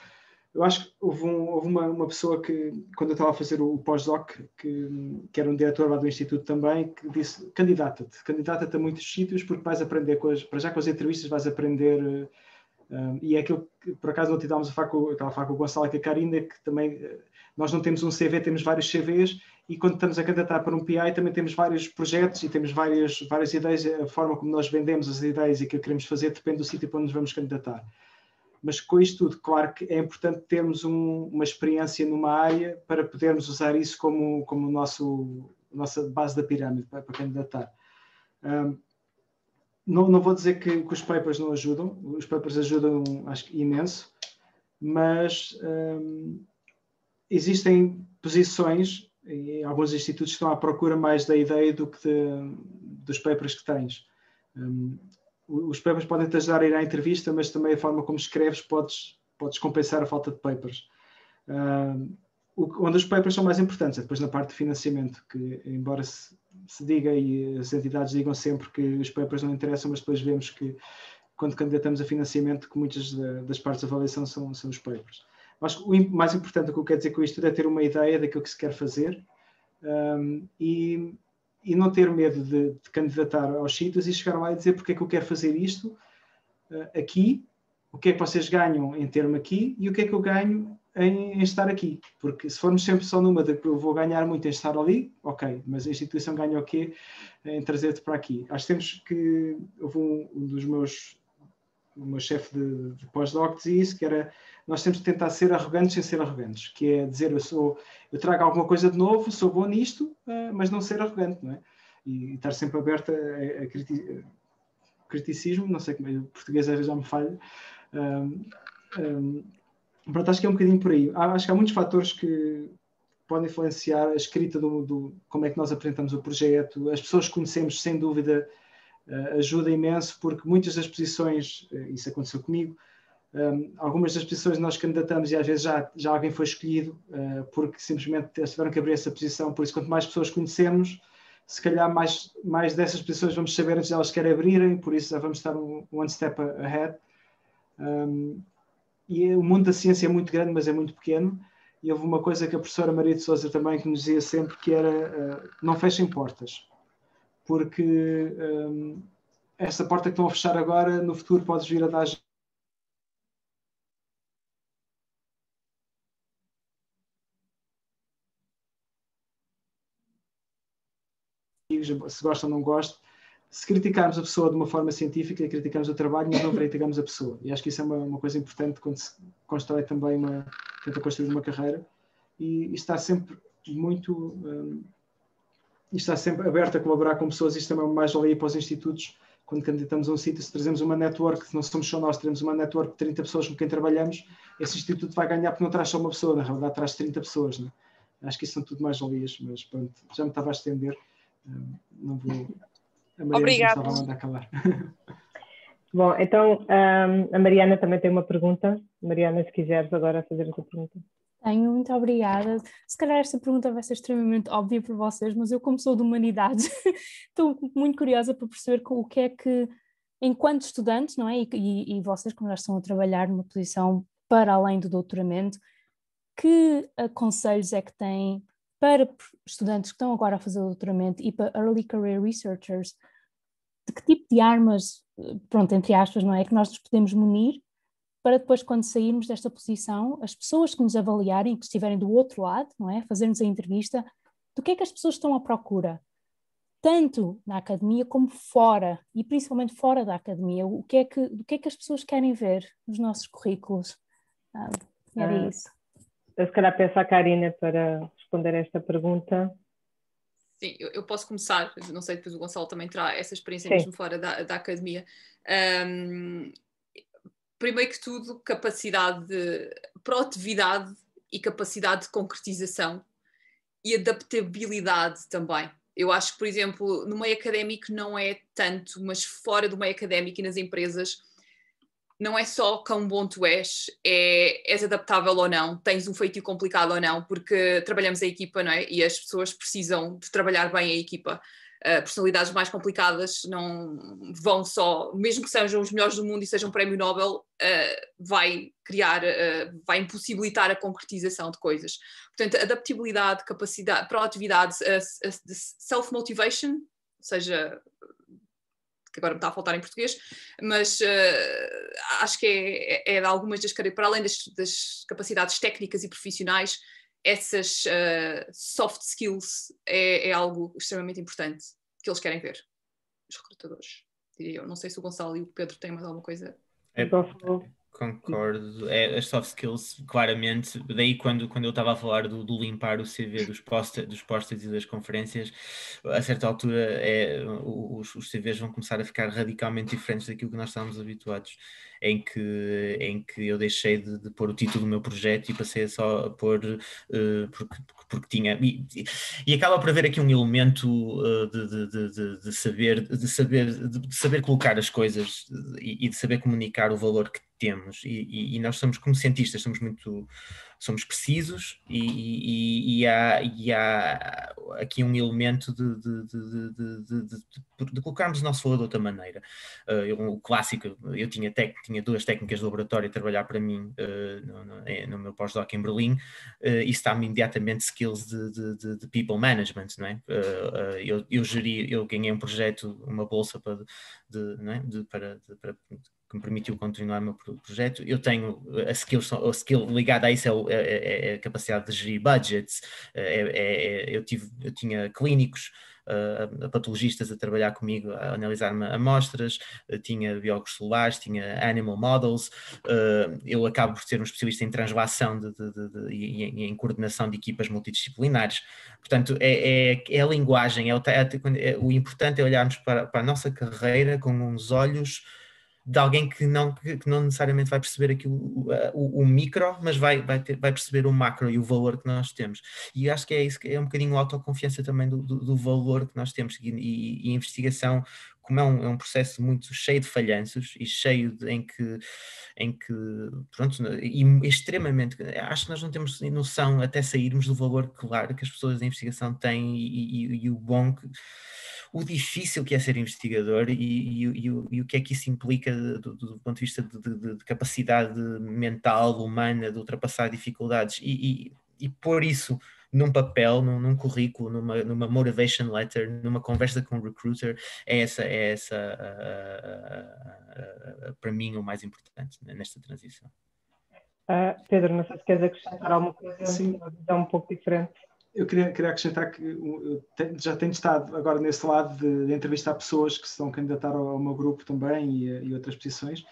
eu acho que houve uma pessoa que, quando eu estava a fazer o pós-doc, que era um diretor lá do Instituto também, que disse, candidata-te a muitos sítios porque vais aprender coisas, para já com as entrevistas vais aprender, e é aquilo que por acaso não estava a falar com o Gonçalo e com a Karina, que também nós não temos um CV, temos vários CVs, e quando estamos a candidatar para um PI também temos vários projetos e temos várias ideias, a forma como nós vendemos as ideias e aquilo que queremos fazer depende do sítio para onde nos vamos candidatar. Mas com isto tudo, claro que é importante termos uma experiência numa área para podermos usar isso como nossa base da pirâmide para candidatar. Não vou dizer que os papers não ajudam, os papers ajudam, acho que imenso, mas existem posições e alguns institutos estão à procura mais da ideia do que dos papers que tens. Os papers podem te ajudar a ir à entrevista, mas também a forma como escreves podes compensar a falta de papers. Onde os papers são mais importantes é depois na parte de financiamento, que embora se diga e as entidades digam sempre que os papers não interessam, mas depois vemos que quando candidatamos a financiamento que muitas das partes da avaliação são os papers. Acho que o mais importante, o que eu quero dizer com isto é ter uma ideia daquilo que se quer fazer, e não ter medo de candidatar aos sítios e chegar lá e dizer porque é que eu quero fazer isto aqui, o que é que vocês ganham em ter-me aqui e o que é que eu ganho em estar aqui. Porque se formos sempre só numa de que eu vou ganhar muito em estar ali, ok, mas a instituição ganha o quê em trazer-te para aqui? Acho que temos que... Houve um dos meus... O meu chefe de pós-doc dizia isso, que era nós temos de tentar ser arrogantes sem ser arrogantes, que é dizer eu trago alguma coisa de novo, sou bom nisto, mas não ser arrogante, não é? E estar sempre aberto a criticismo, não sei como é, o português já me falha. Pronto, acho que é um bocadinho por aí. Acho que há muitos fatores que podem influenciar a escrita como é que nós apresentamos o projeto, as pessoas que conhecemos, sem dúvida, ajuda imenso, porque muitas das posições, isso aconteceu comigo, algumas das posições nós candidatamos e às vezes já alguém foi escolhido porque simplesmente tiveram que abrir essa posição, por isso quanto mais pessoas conhecemos, se calhar mais dessas posições vamos saber antes de elas querem abrirem, por isso já vamos estar one step ahead. E o mundo da ciência é muito grande, mas é muito pequeno, e houve uma coisa que a professora Maria de Sousa também que nos dizia sempre, que era não fechem portas, porque essa porta que estão a fechar agora, no futuro podes vir a dar... Se gostam ou não gostam, se criticarmos a pessoa de uma forma científica, criticamos o trabalho, mas não criticamos a pessoa. E acho que isso é uma coisa importante quando se constrói também tenta construir uma carreira, e está sempre muito... e está sempre aberto a colaborar com pessoas. Isto também é mais valia para os institutos. Quando candidatamos a um sítio, se trazemos uma network, se não somos só nós, teremos uma network de 30 pessoas com quem trabalhamos, esse instituto vai ganhar porque não traz só uma pessoa, na realidade traz 30 pessoas. Né? Acho que isso são tudo mais valias, mas pronto, já me estava a estender. Não vou... A Mariana estava a mandar calar. Bom, então a Mariana também tem uma pergunta. Mariana, se quiseres agora fazer a tua pergunta. Tenho, muito obrigada. Se calhar esta pergunta vai ser extremamente óbvia para vocês, mas eu, como sou de humanidades, estou muito curiosa para perceber o que é que, enquanto estudantes, não é? E vocês, como já estão a trabalhar numa posição para além do doutoramento, que conselhos é que têm para estudantes que estão agora a fazer o doutoramento e para early career researchers, de que tipo de armas, pronto, entre aspas, não é, que nós nos podemos munir para depois, quando sairmos desta posição, as pessoas que nos avaliarem, que estiverem do outro lado, não é, fazermos a entrevista, do que é que as pessoas estão à procura, tanto na academia como fora, e principalmente fora da academia, do que é que as pessoas querem ver nos nossos currículos. Era isso. Eu se calhar peço à Karina para responder a esta pergunta. Sim, eu posso começar, não sei, depois o Gonçalo também terá essa experiência mesmo fora da academia. Primeiro que tudo, capacidade de proatividade e capacidade de concretização e adaptabilidade também. Eu acho que, por exemplo, no meio académico não é tanto, mas fora do meio académico e nas empresas, não é só quão bom tu és adaptável ou não, tens um feitio complicado ou não, porque trabalhamos a equipa, não é? E as pessoas precisam de trabalhar bem a equipa. Personalidades mais complicadas não vão só, mesmo que sejam os melhores do mundo e sejam um prémio Nobel, vai impossibilitar a concretização de coisas. Portanto, adaptabilidade, capacidade, proatividade, self-motivation, ou seja, que agora me está a faltar em português, mas acho que é de algumas das características, para além das capacidades técnicas e profissionais, essas soft skills é algo extremamente importante que eles querem ver, os recrutadores, diria eu. Não sei se o Gonçalo e o Pedro têm mais alguma coisa. Concordo, as soft skills, claramente. Daí quando eu estava a falar do limpar o CV dos posters e das conferências, a certa altura os CVs vão começar a ficar radicalmente diferentes daquilo que nós estávamos habituados, em que eu deixei de pôr o título do meu projeto e passei a só pôr porque tinha, e acaba por haver aqui um elemento de saber colocar as coisas e de saber comunicar o valor que temos, e nós somos como cientistas, somos precisos, e há aqui um elemento de colocarmos o nosso valor de outra maneira. O clássico, eu tinha 2 técnicas de laboratório a trabalhar para mim no meu pós-doc em Berlim. Isso dá-me imediatamente skills de people management, não é? Eu ganhei um projeto, uma bolsa para que me permitiu continuar o meu projeto. Eu tenho a skill ligada a isso, é a capacidade de gerir budgets. Eu tinha clínicos, patologistas a trabalhar comigo, a analisar-me amostras, tinha biólogos celulares, tinha animal models. Eu acabo por ser um especialista em translação e em coordenação de equipas multidisciplinares. Portanto, é a linguagem, o importante é olharmos para a nossa carreira com uns olhos de alguém que não necessariamente vai perceber aquilo, o micro, mas vai perceber o macro e o valor que nós temos. E acho que é isso, que é um bocadinho a autoconfiança também do valor que nós temos. E a investigação, como é um processo muito cheio de falhanços e cheio em que pronto, e extremamente, acho que nós não temos noção até sairmos do valor claro que as pessoas da investigação têm e o difícil que é ser investigador e o que é que isso implica do ponto de vista de capacidade mental, humana, de ultrapassar dificuldades e pôr isso num papel, num currículo, numa motivation letter, numa conversa com um recruiter, é essa para mim o mais importante nesta transição. Pedro, não sei se queres acrescentar alguma coisa. Sim. Uma visão um pouco diferente. Eu queria acrescentar que já tenho estado agora nesse lado de entrevistar pessoas que se estão a candidatar ao meu grupo também e outras posições.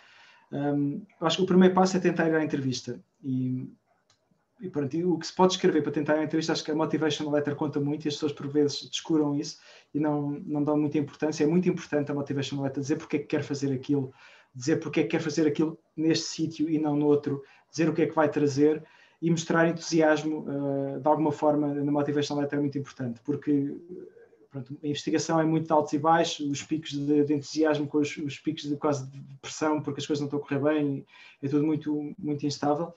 Acho que o primeiro passo é tentar ir à entrevista. E pronto, o que se pode escrever para tentar ir à entrevista, acho que a motivation letter conta muito e as pessoas por vezes descuram isso e não dão muita importância. É muito importante a motivation letter, dizer porque é que quer fazer aquilo, dizer porque é que quer fazer aquilo neste sítio e não no outro, dizer o que é que vai trazer e mostrar entusiasmo de alguma forma na motivation letter é muito importante, porque pronto, a investigação é muito de altos e baixos, os picos de entusiasmo com os picos de quase de pressão, porque as coisas não estão a correr bem, é tudo muito, muito instável.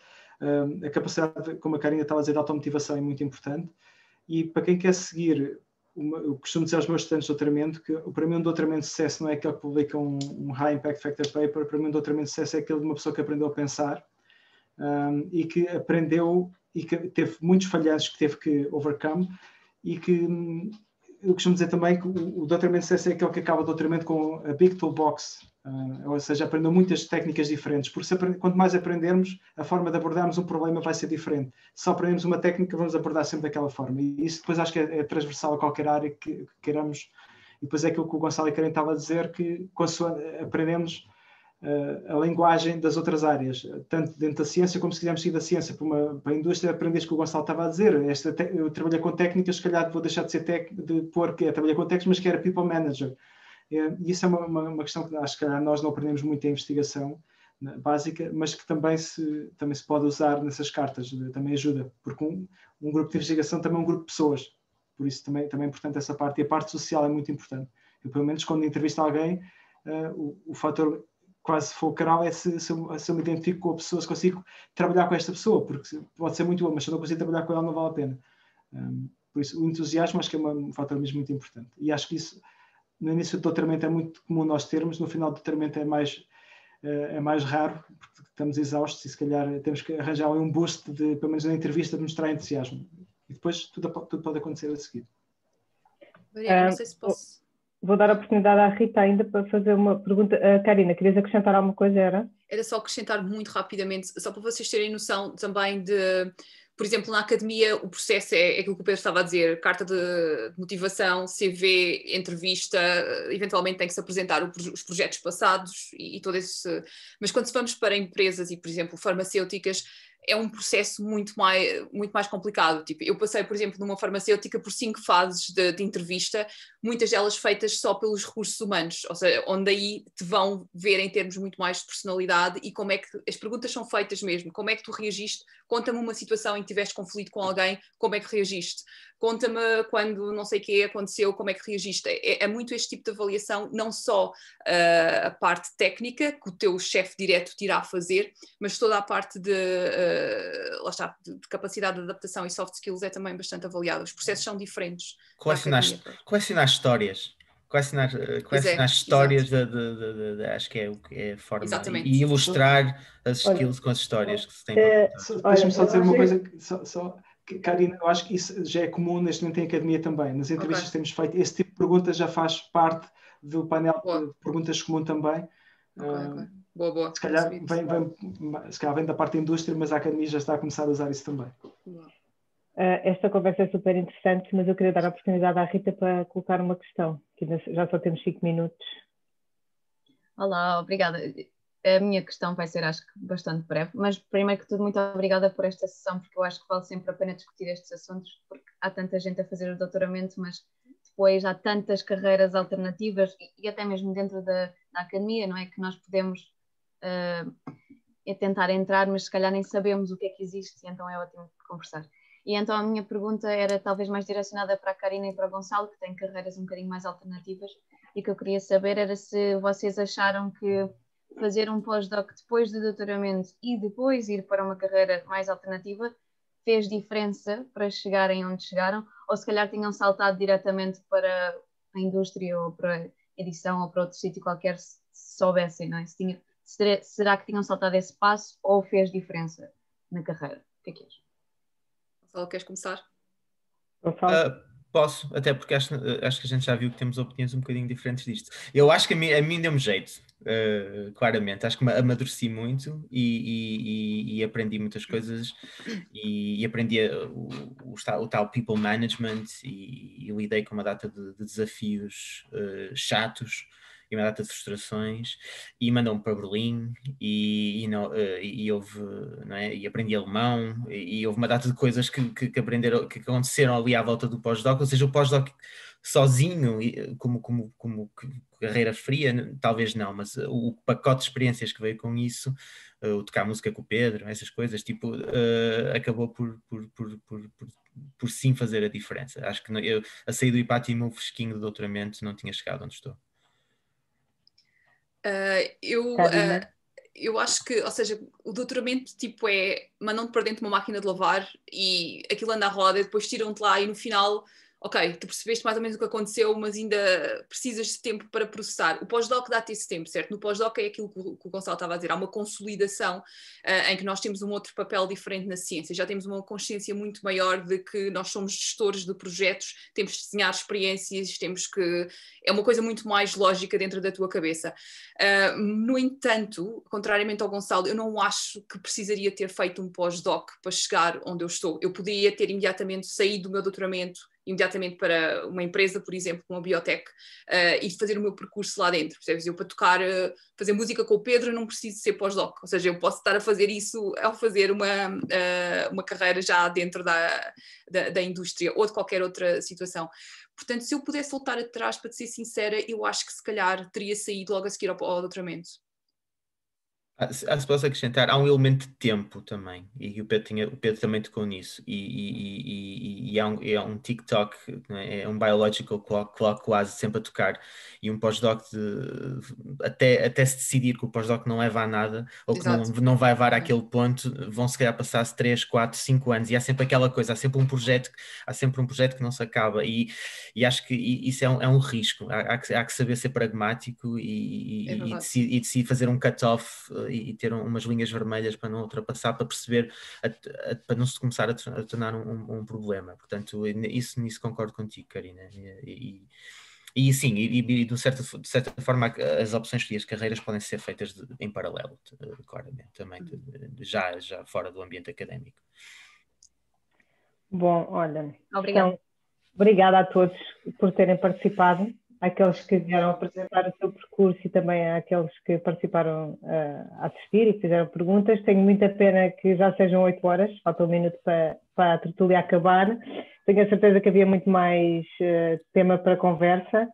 A capacidade, como a Karina estava a dizer, de automotivação é muito importante, e para quem quer seguir, eu costumo dizer aos meus estudantes de doutoramento que para mim um doutoramento de sucesso não é aquele que publica um High Impact Factor Paper, para mim um doutoramento de sucesso é aquele de uma pessoa que aprendeu a pensar, e que aprendeu e que teve muitos falhanços que teve que overcome, e que eu costumo dizer também que o doutoramento de sucesso é aquele que acaba o doutoramento com a big toolbox, ou seja, aprendeu muitas técnicas diferentes, porque quanto mais aprendermos, a forma de abordarmos um problema vai ser diferente. Se só aprendemos uma técnica, vamos abordar sempre daquela forma, e isso depois acho que é transversal a qualquer área que queiramos, e depois é aquilo que o Gonçalo e a Karen estavam a dizer, que aprendemos a linguagem das outras áreas, tanto dentro da ciência como se quisermos seguir da ciência para a indústria, aprendes que o Gonçalo estava a dizer. Eu trabalhei com técnicas, se calhar vou deixar de ser de pôr que trabalhei com técnicas, mas que era people manager. E isso é uma questão que acho que nós não aprendemos muito em investigação básica, mas que também se pode usar nessas cartas, também ajuda, porque um grupo de investigação também é um grupo de pessoas, por isso também é importante essa parte, e a parte social é muito importante. Eu, pelo menos, quando entrevisto alguém, o fator quase fulcral é se eu me identifico com a pessoa, se consigo trabalhar com esta pessoa, porque pode ser muito boa, mas se eu não consigo trabalhar com ela não vale a pena. Por isso, o entusiasmo acho que é um fator mesmo muito importante. E acho que isso, no início do doutoramento, é muito comum nós termos, no final do doutoramento é mais raro, porque estamos exaustos e se calhar temos que arranjar um boost, pelo menos na entrevista, de mostrar entusiasmo. E depois tudo pode acontecer a seguir. Não sei se posso... Vou dar a oportunidade à Rita ainda para fazer uma pergunta. Karina, querias acrescentar alguma coisa? Era só acrescentar muito rapidamente, só para vocês terem noção também de, por exemplo, na academia o processo é aquilo que o Pedro estava a dizer, carta de motivação, CV, entrevista, eventualmente tem que se apresentar os projetos passados e todo esse... Mas quando vamos para empresas e, por exemplo, farmacêuticas, é um processo muito mais complicado. Tipo, eu passei, por exemplo, numa farmacêutica por 5 fases de entrevista, muitas delas feitas só pelos recursos humanos, ou seja, onde aí te vão ver em termos muito mais de personalidade e como é que as perguntas são feitas mesmo. Como é que tu reagiste? Conta-me uma situação em que tiveste conflito com alguém, como é que reagiste? Conta-me quando não sei o que aconteceu, como é que reagiste? É muito este tipo de avaliação, não só a parte técnica, que o teu chefe direto te irá fazer, mas toda a parte lá está, de capacidade de adaptação e soft skills é também bastante avaliada. Os processos são diferentes. Colecionar histórias. Colecionar histórias acho que é o que é a forma. Exatamente. E ilustrar as skills com as histórias que se têm para Deixa-me só dizer uma coisa, Karina, eu acho que isso já é comum neste momento em academia também. Nas entrevistas que temos feito, esse tipo de perguntas já faz parte do painel de perguntas comum também. Boa. Se calhar vem da parte da indústria, mas a academia já está a começar a usar isso também. Esta conversa é super interessante, mas eu queria dar a oportunidade à Rita para colocar uma questão, que já só temos 5 minutos. Olá, obrigada. A minha questão vai ser, acho que, bastante breve, mas primeiro que tudo, muito obrigada por esta sessão, porque eu acho que vale sempre a pena discutir estes assuntos, porque há tanta gente a fazer o doutoramento, mas depois há tantas carreiras alternativas e até mesmo dentro da academia, não é? Que nós podemos tentar entrar, mas se calhar nem sabemos o que é que existe, e então é ótimo conversar. E então a minha pergunta era talvez mais direcionada para a Karina e para o Gonçalo, que têm carreiras um bocadinho mais alternativas, e o que eu queria saber era se vocês acharam que fazer um pós-doc depois do doutoramento e depois ir para uma carreira mais alternativa fez diferença para chegarem onde chegaram, ou se calhar tinham saltado diretamente para a indústria ou para a edição ou para outro sítio qualquer se soubessem, não é? Será que tinham saltado esse passo ou fez diferença na carreira? O que é que és? Gonçalo, queres começar? Posso, até porque acho que a gente já viu que temos opiniões um bocadinho diferentes disto. Eu acho que a mim deu-me jeito, claramente. Acho que amadureci muito e aprendi muitas coisas e aprendi o tal people management e lidei com uma data de desafios chatos e uma data de frustrações e mandou-me para Berlim e houve, não é? E aprendi alemão e houve uma data de coisas que aconteceram ali à volta do pós-doc, ou seja, o pós-doc sozinho, como carreira fria, talvez não, mas o pacote de experiências que veio com isso, o tocar música com o Pedro, essas coisas, tipo, acabou por sim fazer a diferença. Acho que eu, a sair do IPATIMUV fresquinho do doutoramento, não tinha chegado onde estou. Eu acho que, ou seja, o doutoramento tipo mandam-te para dentro de uma máquina de lavar e aquilo anda à roda e depois tiram-te lá e no final, ok, tu percebeste mais ou menos o que aconteceu, mas ainda precisas de tempo para processar. O pós-doc dá-te esse tempo, certo? No pós-doc é aquilo que o Gonçalo estava a dizer, há uma consolidação em que nós temos um outro papel diferente na ciência, já temos uma consciência muito maior de que nós somos gestores de projetos, temos de desenhar experiências, é uma coisa muito mais lógica dentro da tua cabeça. No entanto, contrariamente ao Gonçalo, eu não acho que precisaria ter feito um pós-doc para chegar onde eu estou. Eu poderia ter imediatamente saído do meu doutoramento imediatamente para uma empresa, por exemplo, como a Biotech, e fazer o meu percurso lá dentro, percebes? Eu para tocar, fazer música com o Pedro não preciso ser pós-doc, ou seja, eu posso estar a fazer isso ao fazer uma carreira já dentro da indústria ou de qualquer outra situação. Portanto, se eu pudesse voltar atrás, para te ser sincera, eu acho que se calhar teria saído logo a seguir ao doutoramento. Se posso acrescentar, há um elemento de tempo também, e o Pedro também tocou nisso, e é um TikTok, não é? É um biological clock quase sempre a tocar, e um pós-doc até se decidir que o pós-doc não leva a nada, ou que não vai levar àquele ponto, vão se calhar passar-se 3, 4, 5 anos, e há sempre aquela coisa, há sempre um projeto que não se acaba, e acho que isso é um risco, há que saber ser pragmático e decidir fazer um cut-off e ter umas linhas vermelhas para não ultrapassar, para perceber, para não se começar a tornar um problema. Portanto, nisso concordo contigo, Karina. E sim, de certa forma as opções e as carreiras podem ser feitas em paralelo, claramente, também, já fora do ambiente académico. Bom, olha, Obrigada. Então, obrigada a todos por terem participado, àqueles que vieram apresentar o seu percurso e também àqueles que participaram a assistir e que fizeram perguntas. Tenho muita pena que já sejam 8 horas, falta um minuto para a tertúlia acabar. Tenho a certeza que havia muito mais tema para conversa,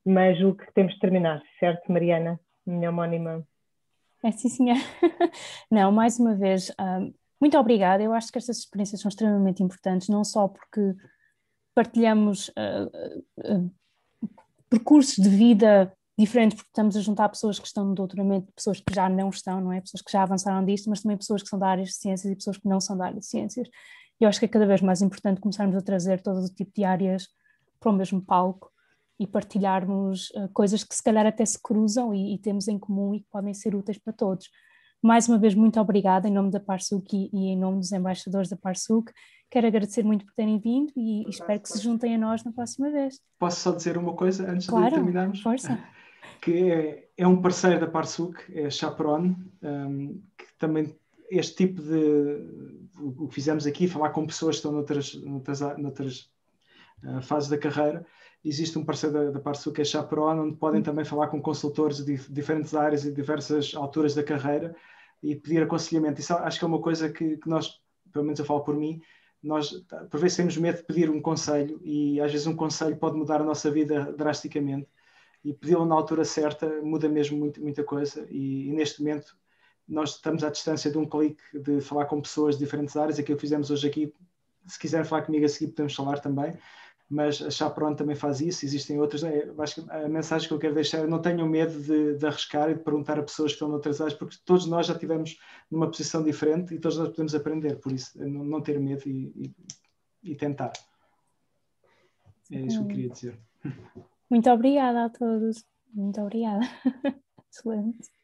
mas o que temos de terminar, certo, Mariana, minha homónima? Sim, senhora. Não, mais uma vez, muito obrigada. Eu acho que estas experiências são extremamente importantes, não só porque partilhamos percursos de vida diferentes, porque estamos a juntar pessoas que estão no doutoramento, pessoas que já não estão, não é? Pessoas que já avançaram disto, mas também pessoas que são da área de ciências e pessoas que não são da área de ciências. E eu acho que é cada vez mais importante começarmos a trazer todo o tipo de áreas para o mesmo palco e partilharmos coisas que se calhar até se cruzam e temos em comum e que podem ser úteis para todos. Mais uma vez, muito obrigada em nome da PARSUC e em nome dos embaixadores da PARSUC. Quero agradecer muito por terem vindo e espero que se juntem a nós na próxima vez. Posso só dizer uma coisa antes Claro, de terminarmos? Força. Que é um parceiro da PARSUC, é a Chaperone, que também este tipo o que fizemos aqui, falar com pessoas que estão noutras fases da carreira. Existe um parceiro da PARSUC, que é a Chaperone, onde podem também falar com consultores de diferentes áreas e diversas alturas da carreira e pedir aconselhamento. Isso acho que é uma coisa que nós, pelo menos eu falo por mim, nós por vezes temos medo de pedir um conselho e às vezes um conselho pode mudar a nossa vida drasticamente e pedi-lo na altura certa muda mesmo muita coisa e neste momento nós estamos à distância de um clique de falar com pessoas de diferentes áreas, aquilo que fizemos hoje aqui, se quiserem falar comigo a seguir podemos falar também, mas a Chaperone também faz isso, existem outras. Acho que a mensagem que eu quero deixar é não tenham medo de arriscar e de perguntar a pessoas que estão noutras áreas, porque todos nós já estivemos numa posição diferente e todos nós podemos aprender, por isso não ter medo e tentar. É isso que eu queria dizer. Muito obrigada a todos. Muito obrigada. Excelente.